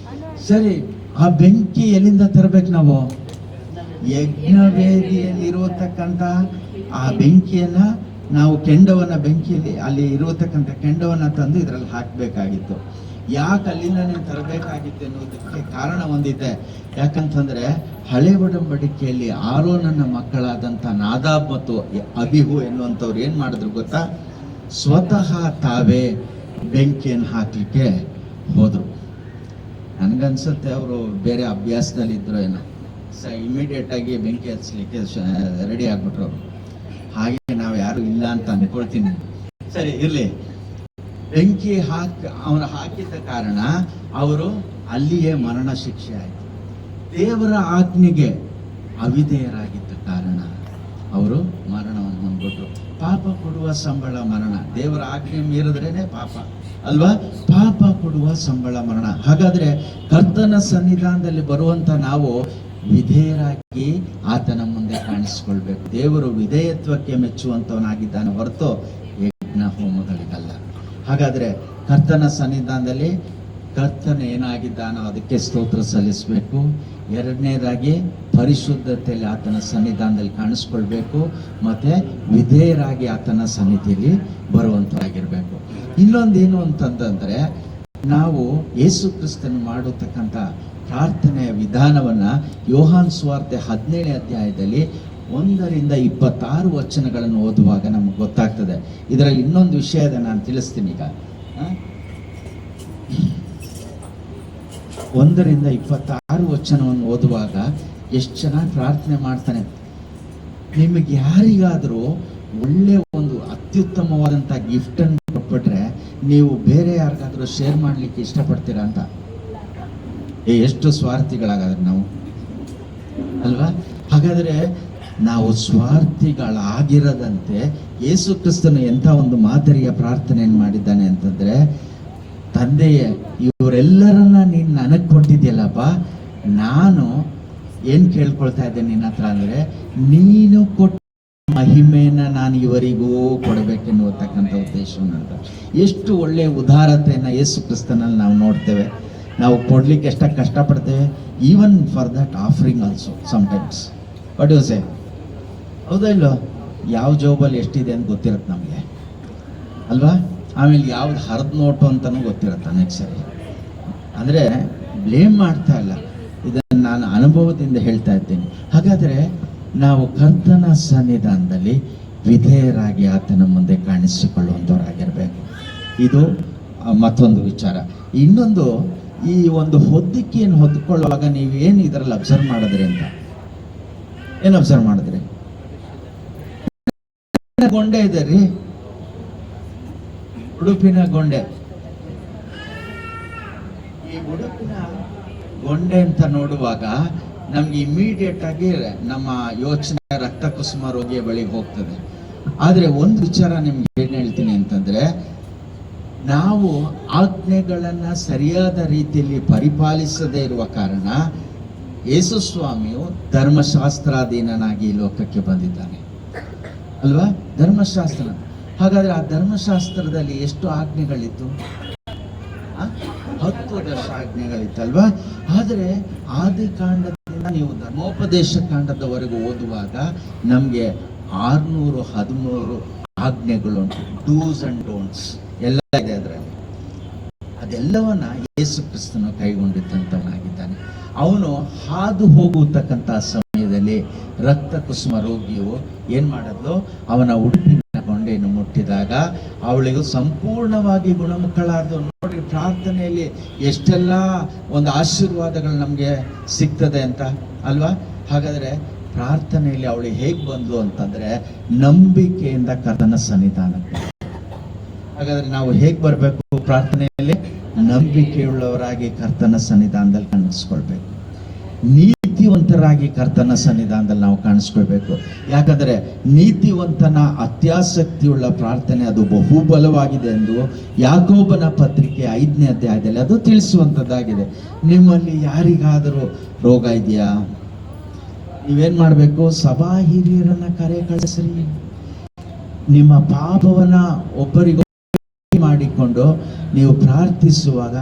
ಸರಿ, ಆ ಬೆಂಕಿ ಎಲ್ಲಿಂದ ತರಬೇಕು ನಾವು? ಯಜ್ಞವೇದಿಯಲ್ಲಿ ಇರತಕ್ಕಂತ ಆ ಬೆಂಕಿಯನ್ನ ನಾವು ಬೆಂಕಿಯಲ್ಲಿ ಅಲ್ಲಿ ಇರತಕ್ಕಂಥ ಕೆಂಡವನ್ನ ತಂದು ಇದರಲ್ಲಿ ಹಾಕಬೇಕಾಗಿತ್ತು. ಯಾಕೆ ಅಲ್ಲಿಂದ ನೀವು ತರಬೇಕಾಗಿತ್ತು ಅನ್ನೋದಕ್ಕೆ ಕಾರಣ ಒಂದಿದೆ. ಯಾಕಂತಂದ್ರೆ ಹಳೆ ಒಡಂಬಡಿಕೆಯಲ್ಲಿ ಆರೋನನ ಮಕ್ಕಳಾದಂಥ ನಾದಾಬ್ ಮತ್ತು ಅಬಿಹು ಎನ್ನುವಂಥವ್ರು ಏನ್ ಮಾಡಿದ್ರು ಗೊತ್ತಾ? ಸ್ವತಃ ತಾವೇ ಬೆಂಕಿಯನ್ನು ಹಾಕ್ಲಿಕ್ಕೆ ಹೋದ್ರು. ನನ್ಗನ್ಸುತ್ತೆ ಅವರು ಬೇರೆ ಅಭ್ಯಾಸದಲ್ಲಿ ಇದ್ರು ಏನೋ, ಇಮಿಡಿಯೇಟ್ ಆಗಿ ಬೆಂಕಿ ಹಚ್ಚಲಿಕ್ಕೆ ರೆಡಿ ಆಗ್ಬಿಟ್ರು ಅವರು. ಹಾಗೆ ನಾವು ಯಾರು ಇಲ್ಲ ಅಂತ ಅನ್ಕೊಳ್ತೀನಿ. ಸರಿ ಇರ್ಲಿ. ಬೆಂಕಿ ಅವನು ಹಾಕಿದ ಕಾರಣ ಅವರು ಅಲ್ಲಿಯೇ ಮರಣ ಶಿಕ್ಷೆ ಆಯಿತು. ದೇವರ ಆಜ್ಞೆಗೆ ಅವಿಧೇಯರಾಗಿದ್ದ ಕಾರಣ ಅವರು ಮರಣವನ್ನು ಹೊಂದ್ಬಿಟ್ರು. ಪಾಪ ಕೊಡುವ ಸಂಬಳ ಮರಣ. ದೇವರ ಆಜ್ಞೆ ಮೀರಿದ್ರೇನೆ ಪಾಪ ಅಲ್ವಾ? ಪಾಪ ಕೊಡುವ ಸಂಬಳ ಮರಣ. ಹಾಗಾದ್ರೆ ಕರ್ತನ ಸನ್ನಿಧಾನದಲ್ಲಿ ಬರುವಂತ ನಾವು ವಿಧೇಯರಾಗಿ ಆತನ ಮುಂದೆ ಕಾಣಿಸಿಕೊಳ್ಬೇಕು. ದೇವರು ವಿಧೇಯತ್ವಕ್ಕೆ ಮೆಚ್ಚುವಂತವನಾಗಿದ್ದಾನೆ ಹೊರತು ಯಜ್ಞ ಹೋಮಗಳಿಗಲ್ಲ. ಹಾಗಾದ್ರೆ ಕರ್ತನ ಸನ್ನಿಧಾನದಲ್ಲಿ ಕರ್ತನ ಏನಾಗಿದ್ದಾನೋ ಅದಕ್ಕೆ ಸ್ತೋತ್ರ ಸಲ್ಲಿಸಬೇಕು. ಎರಡನೇದಾಗಿ ಪರಿಶುದ್ಧತೆಯಲ್ಲಿ ಆತನ ಸನ್ನಿಧಾನದಲ್ಲಿ ಕಾಣಿಸ್ಕೊಳ್ಬೇಕು. ಮತ್ತೆ ವಿಧೇಯರಾಗಿ ಆತನ ಸನ್ನಿಧಿಯಲ್ಲಿ ಬರುವಂತರಾಗಿರ್ಬೇಕು. ಇನ್ನೊಂದೇನು ಅಂತಂದ್ರೆ, ನಾವು ಯೇಸು ಕ್ರಿಸ್ತನು ಮಾಡತಕ್ಕಂಥ ಪ್ರಾರ್ಥನೆಯ ವಿಧಾನವನ್ನ ಯೋಹಾನ್ ಸುವಾರ್ತೆ 17ನೇ ಅಧ್ಯಾಯದಲ್ಲಿ 1-26 ವಚನಗಳನ್ನು ಓದುವಾಗ ನಮ್ಗೆ ಗೊತ್ತಾಗ್ತದೆ. ಇದರಲ್ಲಿ ಇನ್ನೊಂದು ವಿಷಯದ ನಾನು ತಿಳಿಸ್ತೀನಿ ಈಗ. 1-26 ವಚನವನ್ನು ಓದುವಾಗ ಎಷ್ಟು ಚೆನ್ನಾಗಿ ಪ್ರಾರ್ಥನೆ ಮಾಡ್ತಾನೆ. ನಿಮಗೆ ಯಾರಿಗಾದರೂ ಒಳ್ಳೆ ಒಂದು ಅತ್ಯುತ್ತಮವಾದಂಥ ಗಿಫ್ಟ್ ಅನ್ನು ಕೊಟ್ಬಿಟ್ರೆ ನೀವು ಬೇರೆ ಯಾರಿಗಾದ್ರೂ ಶೇರ್ ಮಾಡ್ಲಿಕ್ಕೆ ಇಷ್ಟಪಡ್ತೀರಾ ಅಂತ? ಎಷ್ಟು ಸ್ವಾರ್ಥಿಗಳಾಗಾದ್ರೆ ನಾವು ಅಲ್ವಾ? ಹಾಗಾದ್ರೆ ನಾವು ಸ್ವಾರ್ಥಿಗಳಾಗಿರದಂತೆ ಯೇಸು ಕ್ರಿಸ್ತನು ಎಂಥ ಒಂದು ಮಾದರಿಯ ಪ್ರಾರ್ಥನೆಯನ್ನು ಮಾಡಿದ್ದಾನೆ ಅಂತಂದ್ರೆ, ತಂದೆಯೇ ಇವರೆಲ್ಲರನ್ನ ನೀನು ನನಗೆ ಕೊಟ್ಟಿದ್ಯಲ್ಲಪ್ಪ, ನಾನು ಏನ್ ಕೇಳ್ಕೊಳ್ತಾ ಇದ್ದೇನೆ ನಿನ್ನ ಹತ್ರ ಅಂದ್ರೆ, ನೀನು ಕೊಟ್ಟ ಮಹಿಮೆಯನ್ನ ನಾನು ಇವರಿಗೂ ಕೊಡಬೇಕೆನ್ನುವತಕ್ಕಂಥ ಉದ್ದೇಶವನ್ನು. ಎಷ್ಟು ಒಳ್ಳೆಯ ಉದಾರತೆಯನ್ನ ಯೇಸು ಕ್ರಿಸ್ತನಲ್ಲಿ ನಾವು ನೋಡ್ತೇವೆ. ನಾವು ಕೊಡ್ಲಿಕ್ಕೆ ಎಷ್ಟು ಕಷ್ಟಪಡ್ತೇವೆ, even for that offering also sometimes. What you say? ಹೌದಾ ಇಲ್ಲೋ? ಯಾವ ಜೋಬಲ್ಲಿ ಎಷ್ಟಿದೆ ಅಂತ ಗೊತ್ತಿರುತ್ತೆ ನಮಗೆ ಅಲ್ವಾ? ಆಮೇಲೆ ಯಾವ್ದು ಹರಿದ ನೋಟು ಅಂತಲೂ ಗೊತ್ತಿರುತ್ತೆ ನೆಕ್ಸ್ಟ್ ಸರಿ. ಅಂದರೆ ಬ್ಲೇಮ್ ಮಾಡ್ತಾ ಇಲ್ಲ, ಇದನ್ನು ನಾನು ಅನುಭವದಿಂದ ಹೇಳ್ತಾ ಇದ್ದೀನಿ. ಹಾಗಾದರೆ ನಾವು ಕರ್ತನ ಸನ್ನಿಧಾನದಲ್ಲಿ ವಿಧೇಯರಾಗಿ ಆತನ ಮುಂದೆ ಕಾಣಿಸಿಕೊಳ್ಳುವಂಥವರಾಗಿರ್ಬೇಕು. ಇದು ಮತ್ತೊಂದು ವಿಚಾರ. ಇನ್ನೊಂದು, ಈ ಒಂದು ಹೊದ್ದಿಕೆಯನ್ನು ಹೊದ್ಕೊಳ್ಳುವಾಗ ನೀವೇನು ಇದರಲ್ಲಿ ಅಬ್ಸರ್ವ್ ಮಾಡಿದ್ರಿ ಅಂತ? ಏನು ಅಬ್ಸರ್ವ್ ಮಾಡಿದ್ರಿ? ಗೊಂಡೆ ಇದೆ ರೀ, ಉಡುಪಿನ ಗೊಂಡೆ. ಈ ಉಡುಪಿನ ಗೊಂಡೆ ಅಂತ ನೋಡುವಾಗ ನಮ್ಗೆ ಇಮಿಡಿಯೇಟ್ ಆಗಿ ನಮ್ಮ ಯೋಚನೆ ರಕ್ತ ಕುಸುಮ ರೋಗಿಯ ಬಳಿಗೆ ಹೋಗ್ತದೆ. ಆದ್ರೆ ಒಂದು ವಿಚಾರ ನಿಮ್ಗೆ ಏನ್ ಹೇಳ್ತೀನಿ ಅಂತಂದ್ರೆ, ನಾವು ಆಜ್ಞೆಗಳನ್ನು ಸರಿಯಾದ ರೀತಿಯಲ್ಲಿ ಪರಿಪಾಲಿಸದೇ ಇರುವ ಕಾರಣ ಯೇಸು ಸ್ವಾಮಿಯು ಧರ್ಮಶಾಸ್ತ್ರಾಧೀನನಾಗಿ ಈ ಲೋಕಕ್ಕೆ ಬಂದಿದ್ದಾನೆ ಅಲ್ವಾ? ಧರ್ಮಶಾಸ್ತ್ರ. ಹಾಗಾದ್ರೆ ಆ ಧರ್ಮಶಾಸ್ತ್ರದಲ್ಲಿ ಎಷ್ಟು ಆಜ್ಞೆಗಳಿತ್ತು? 10 ಆಜ್ಞೆಗಳಿತ್ತಲ್ವಾ? ಆದರೆ ಆದಿಕಾಂಡದಿಂದ ನೀವು ಧರ್ಮೋಪದೇಶ ಕಾಂಡದವರೆಗೂ ಓದುವಾಗ ನಮಗೆ 613 ಆಜ್ಞೆಗಳುಂಟು. ಡೂಸ್ ಅಂಡ್ ಡೋಂಟ್ಸ್ ಎಲ್ಲ ಇದೆ ಅದರಲ್ಲಿ. ಅದೆಲ್ಲವನ್ನ ಯೇಸು ಕ್ರಿಸ್ತನು ಕೈಗೊಂಡಿದ್ದಂಥವನಾಗಿದ್ದಾನೆ. ಅವನು ಹಾದು ಹೋಗತಕ್ಕಂಥ ಸಮಯದಲ್ಲಿ ರಕ್ತ ಕುಸುಮ ರೋಗಿಯು ಏನ್ ಮಾಡಿದ್ಲು? ಅವನ ಉಡುಪಿನ ಗೊಂಡೆಯನ್ನು ಮುಟ್ಟಿದಾಗ ಅವಳಿಗೂ ಸಂಪೂರ್ಣವಾಗಿ ಗುಣಮುಖಳಾದ. ನೋಡಿ, ಪ್ರಾರ್ಥನೆಯಲ್ಲಿ ಎಷ್ಟೆಲ್ಲ ಒಂದು ಆಶೀರ್ವಾದಗಳು ನಮಗೆ ಸಿಗ್ತದೆ ಅಂತ ಅಲ್ವಾ? ಹಾಗಾದ್ರೆ ಪ್ರಾರ್ಥನೆಯಲ್ಲಿ ಅವಳಿಗೆ ಹೇಗೆ ಬಂದ್ಲು ಅಂತಂದ್ರೆ ನಂಬಿಕೆಯಿಂದ ಕರ್ತನ ಸನ್ನಿಧಾನಕ್ಕೆ. ಹಾಗಾದ್ರೆ ನಾವು ಹೇಗೆ ಬರಬೇಕು ಪ್ರಾರ್ಥನೆಯಲ್ಲಿ? ನಂಬಿಕೆಯುಳ್ಳವರಾಗಿ ಕರ್ತನ ಸನ್ನಿಧಾನದಲ್ಲಿ ಕಾಣಿಸ್ಕೊಳ್ಬೇಕು. ನೀತಿವಂತರಾಗಿ ಕರ್ತನ ಸನ್ನಿಧಾನದಲ್ಲಿ ನಾವು ಕಾಣಿಸ್ಕೊಳ್ಬೇಕು. ಯಾಕಂದ್ರೆ ನೀತಿವಂತನ ಅತ್ಯಾಸಕ್ತಿಯುಳ್ಳ ಪ್ರಾರ್ಥನೆ ಅದು ಬಹುಬಲವಾಗಿದೆ ಎಂದು ಯಾಕೋಬನ ಪತ್ರಿಕೆ 5ನೇ ಅಧ್ಯಾಯದಲ್ಲಿ ಅದು ತಿಳಿಸುವಂಥದ್ದಾಗಿದೆ. ನಿಮ್ಮಲ್ಲಿ ಯಾರಿಗಾದರೂ ರೋಗ ಇದೆಯಾ? ನೀವೇನ್ ಮಾಡಬೇಕು? ಸಭಾ ಹಿರಿಯರನ್ನ ಕಳಿಸ್ರಿ. ನಿಮ್ಮ ಪಾಪವನ್ನ ಒಬ್ಬರಿಗೂ ಮಾಡಿಕೊಂಡು ನೀವು ಪ್ರಾರ್ಥಿಸುವಾಗ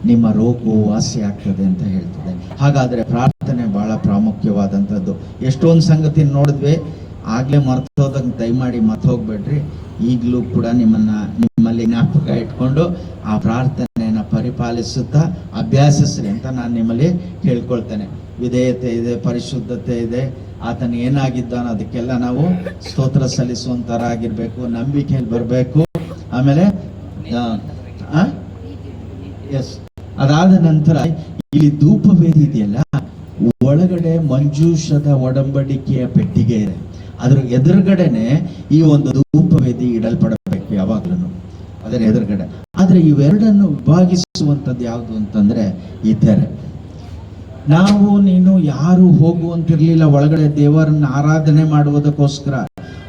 ನಿಮ್ಮ ರೋಗವು ವಾಸಿ ಆಗ್ತದೆ ಅಂತ ಹೇಳ್ತದೆ. ಹಾಗಾದ್ರೆ ಪ್ರಾರ್ಥನೆ ಬಹಳ ಪ್ರಾಮುಖ್ಯವಾದಂಥದ್ದು. ಎಷ್ಟೊಂದು ಸಂಗತಿ ನೋಡಿದ್ವಿ, ಆಗ್ಲೇ ಮರ್ತೋದಂಗೆ ದಯಮಾಡಿ ಹೋಗ್ಬೇಡ್ರಿ. ಈಗಲೂ ಕೂಡ ನಿಮ್ಮಲ್ಲಿ ಜ್ಞಾಪಕ ಇಟ್ಕೊಂಡು ಆ ಪ್ರಾರ್ಥನೆಯನ್ನು ಪರಿಪಾಲಿಸುತ್ತಾ ಅಭ್ಯಾಸಿಸ್ರಿ ಅಂತ ನಾನು ನಿಮ್ಮಲ್ಲಿ ಕೇಳ್ಕೊಳ್ತೇನೆ. ವಿಧೇಯತೆ ಇದೆ, ಪರಿಶುದ್ಧತೆ ಇದೆ. ಆತನ ಏನಾಗಿದ್ದಾನೋ ಅದಕ್ಕೆಲ್ಲ ನಾವು ಸ್ತೋತ್ರ ಸಲ್ಲಿಸುವಂತರಾಗಿರ್ಬೇಕು, ನಂಬಿಕೆಯಲ್ಲಿ ಬರಬೇಕು. ಆಮೇಲೆ ಅದಾದ ನಂತರ ಇಲ್ಲಿ ಧೂಪವೇದಿ ಇದೆಯಲ್ಲ, ಒಳಗಡೆ ಮಂಜೂಷದ ಒಡಂಬಡಿಕೆಯ ಪೆಟ್ಟಿಗೆ ಇದೆ. ಅದ್ರ ಎದುರುಗಡೆನೆ ಈ ಒಂದು ಧೂಪವೇದಿ ಇಡಲ್ಪಡಬೇಕು ಯಾವಾಗ್ಲೂ, ಅದರ ಎದುರುಗಡೆ. ಆದ್ರೆ ಇವೆರಡನ್ನು ವಿಭಾಗಿಸುವಂಥದ್ದು ಯಾವುದು ಅಂತಂದ್ರೆ ಈ ತೆರೆ. ನಾವು ನೀನು ಯಾರು ಹೋಗುವಂತಿರ್ಲಿಲ್ಲ ಒಳಗಡೆ ದೇವರನ್ನ ಆರಾಧನೆ ಮಾಡುವುದಕ್ಕೋಸ್ಕರ.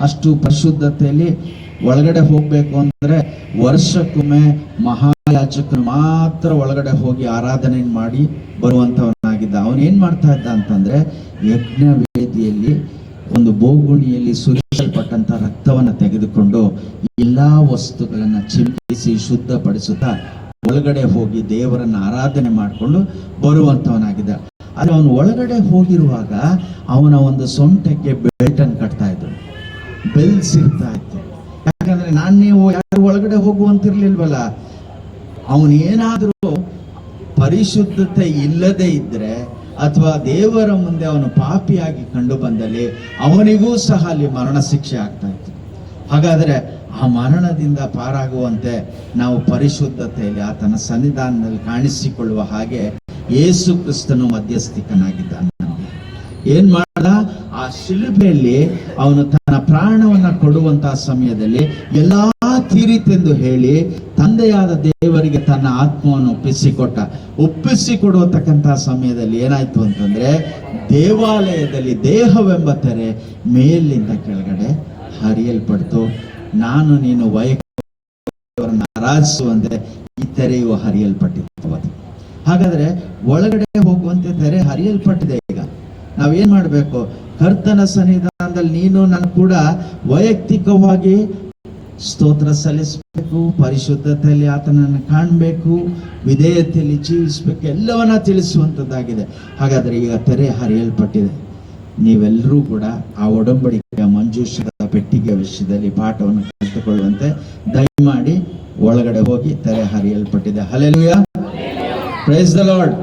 ಅಷ್ಟು ಪರಿಶುದ್ಧತೆಯಲ್ಲಿ ಒಳಗಡೆ ಹೋಗ್ಬೇಕು ಅಂದ್ರೆ ವರ್ಷಕ್ಕೊಮ್ಮೆ ಮಹಾಯಾಜಕನು ಮಾತ್ರ ಒಳಗಡೆ ಹೋಗಿ ಆರಾಧನೆ ಮಾಡಿ ಬರುವಂತವನಾಗಿದ್ದ. ಅವನೇನ್ ಮಾಡ್ತಾ ಇದ್ದ ಅಂತಂದ್ರೆ ಯಜ್ಞ ವೇದಿಯಲ್ಲಿ ಒಂದು ಬೋಗುಣಿಯಲ್ಲಿ ಸುರಿಸಲ್ಪಟ್ಟಂತ ರಕ್ತವನ್ನ ತೆಗೆದುಕೊಂಡು ಎಲ್ಲಾ ವಸ್ತುಗಳನ್ನ ಚಿಮುಕಿಸಿ ಶುದ್ಧಪಡಿಸುತ್ತಾ ಒಳಗಡೆ ಹೋಗಿ ದೇವರನ್ನ ಆರಾಧನೆ ಮಾಡಿಕೊಂಡು ಬರುವಂತವನಾಗಿದ್ದ. ಆದ್ರೆ ಅವನು ಒಳಗಡೆ ಹೋಗಿರುವಾಗ ಅವನ ಒಂದು ಸೊಂಟಕ್ಕೆ ಬೆಲ್ಟ್ ಅನ್ನು ಕಟ್ತಾ ಇದ್ರು, ಬೆಲ್ಸ್ ಇರ್ತಾ ಇತ್ತು. ಯಾಕಂದ್ರೆ ನೀವು ಯಾರು ಒಳಗಡೆ ಹೋಗುವಂತಿರ್ಲಿಲ್ವಲ್ಲ. ಅವನೇನಾದ್ರೂ ಪರಿಶುದ್ಧತೆ ಇಲ್ಲದೆ ಇದ್ರೆ ಅಥವಾ ದೇವರ ಮುಂದೆ ಅವನು ಪಾಪಿಯಾಗಿ ಕಂಡು ಬಂದಲ್ಲಿ ಅವನಿಗೂ ಸಹ ಅಲ್ಲಿ ಮರಣ ಶಿಕ್ಷೆ ಆಗ್ತಾ ಇತ್ತು. ಹಾಗಾದ್ರೆ ಆ ಮರಣದಿಂದ ಪಾರಾಗುವಂತೆ ನಾವು ಪರಿಶುದ್ಧತೆಯಲ್ಲಿ ಆತನ ಸನ್ನಿಧಾನದಲ್ಲಿ ಕಾಣಿಸಿಕೊಳ್ಳುವ ಹಾಗೆ ಯೇಸು ಕ್ರಿಸ್ತನು ಮಧ್ಯಸ್ಥಿಕನಾಗಿದ್ದಾನೆ. ಏನ್ ಮಾಡ್ದ? ಆ ಶಿಲುಬೆಯಲ್ಲಿ ಅವನು ತನ್ನ ಪ್ರಾಣವನ್ನ ಕೊಡುವಂತಹ ಸಮಯದಲ್ಲಿ ಎಲ್ಲಾ ತೀರಿತೆಂದು ಹೇಳಿ ತಂದೆಯಾದ ದೇವರಿಗೆ ತನ್ನ ಆತ್ಮವನ್ನು ಒಪ್ಪಿಸಿಕೊಡುವತಕ್ಕಂತಹ ಸಮಯದಲ್ಲಿ ಏನಾಯ್ತು ಅಂತಂದ್ರೆ ದೇವಾಲಯದಲ್ಲಿ ದೇಹವೆಂಬ ತೆರೆ ಮೇಲಿಂದ ಕೆಳಗಡೆ ಹರಿಯಲ್ಪಡ್ತು. ನಾನು ನೀನು ವೈಯಕ್ತಿಕರನ್ನು ಆರಾಧಿಸುವಂತೆ ಈ ತೆರೆಯು ಹರಿಯಲ್ಪಟ್ಟಿತ್ತು. ಹಾಗಾದ್ರೆ ಒಳಗಡೆ ಹೋಗುವಂತೆ ತೆರೆ ಹರಿಯಲ್ಪಟ್ಟಿದೆ. ಈಗ ನಾವೇನ್ ಮಾಡ್ಬೇಕು? ಕರ್ತನ ಸನ್ನಿಧಾನದಲ್ಲಿ ನೀನು ನಾನು ಕೂಡ ವೈಯಕ್ತಿಕವಾಗಿ ಸ್ತೋತ್ರ ಸಲ್ಲಿಸಬೇಕು, ಪರಿಶುದ್ಧತೆಯಲ್ಲಿ ಆತನನ್ನು ಕಾಣಬೇಕು, ವಿಧೇಯತೆಯಲ್ಲಿ ಜೀವಿಸಬೇಕು, ಎಲ್ಲವನ್ನ ತಿಳಿಸುವಂತದ್ದಾಗಿದೆ. ಹಾಗಾದ್ರೆ ಈಗ ತೆರೆ ಹರಿಯಲ್ಪಟ್ಟಿದೆ. ನೀವೆಲ್ಲರೂ ಕೂಡ ಆ ಒಡಂಬಡಿಕೆಯ ಮಂಜೂಷದ ಪೆಟ್ಟಿಗೆಯ ವಿಷಯದಲ್ಲಿ ಪಾಠವನ್ನು ಕಲಿತುಕೊಳ್ಳುವಂತೆ ದಯಮಾಡಿ ಒಳಗಡೆ ಹೋಗಿ ತೆರೆ ಹರಿಯಲ್ಪಟ್ಟಿದೆ. Hallelujah, praise the lord.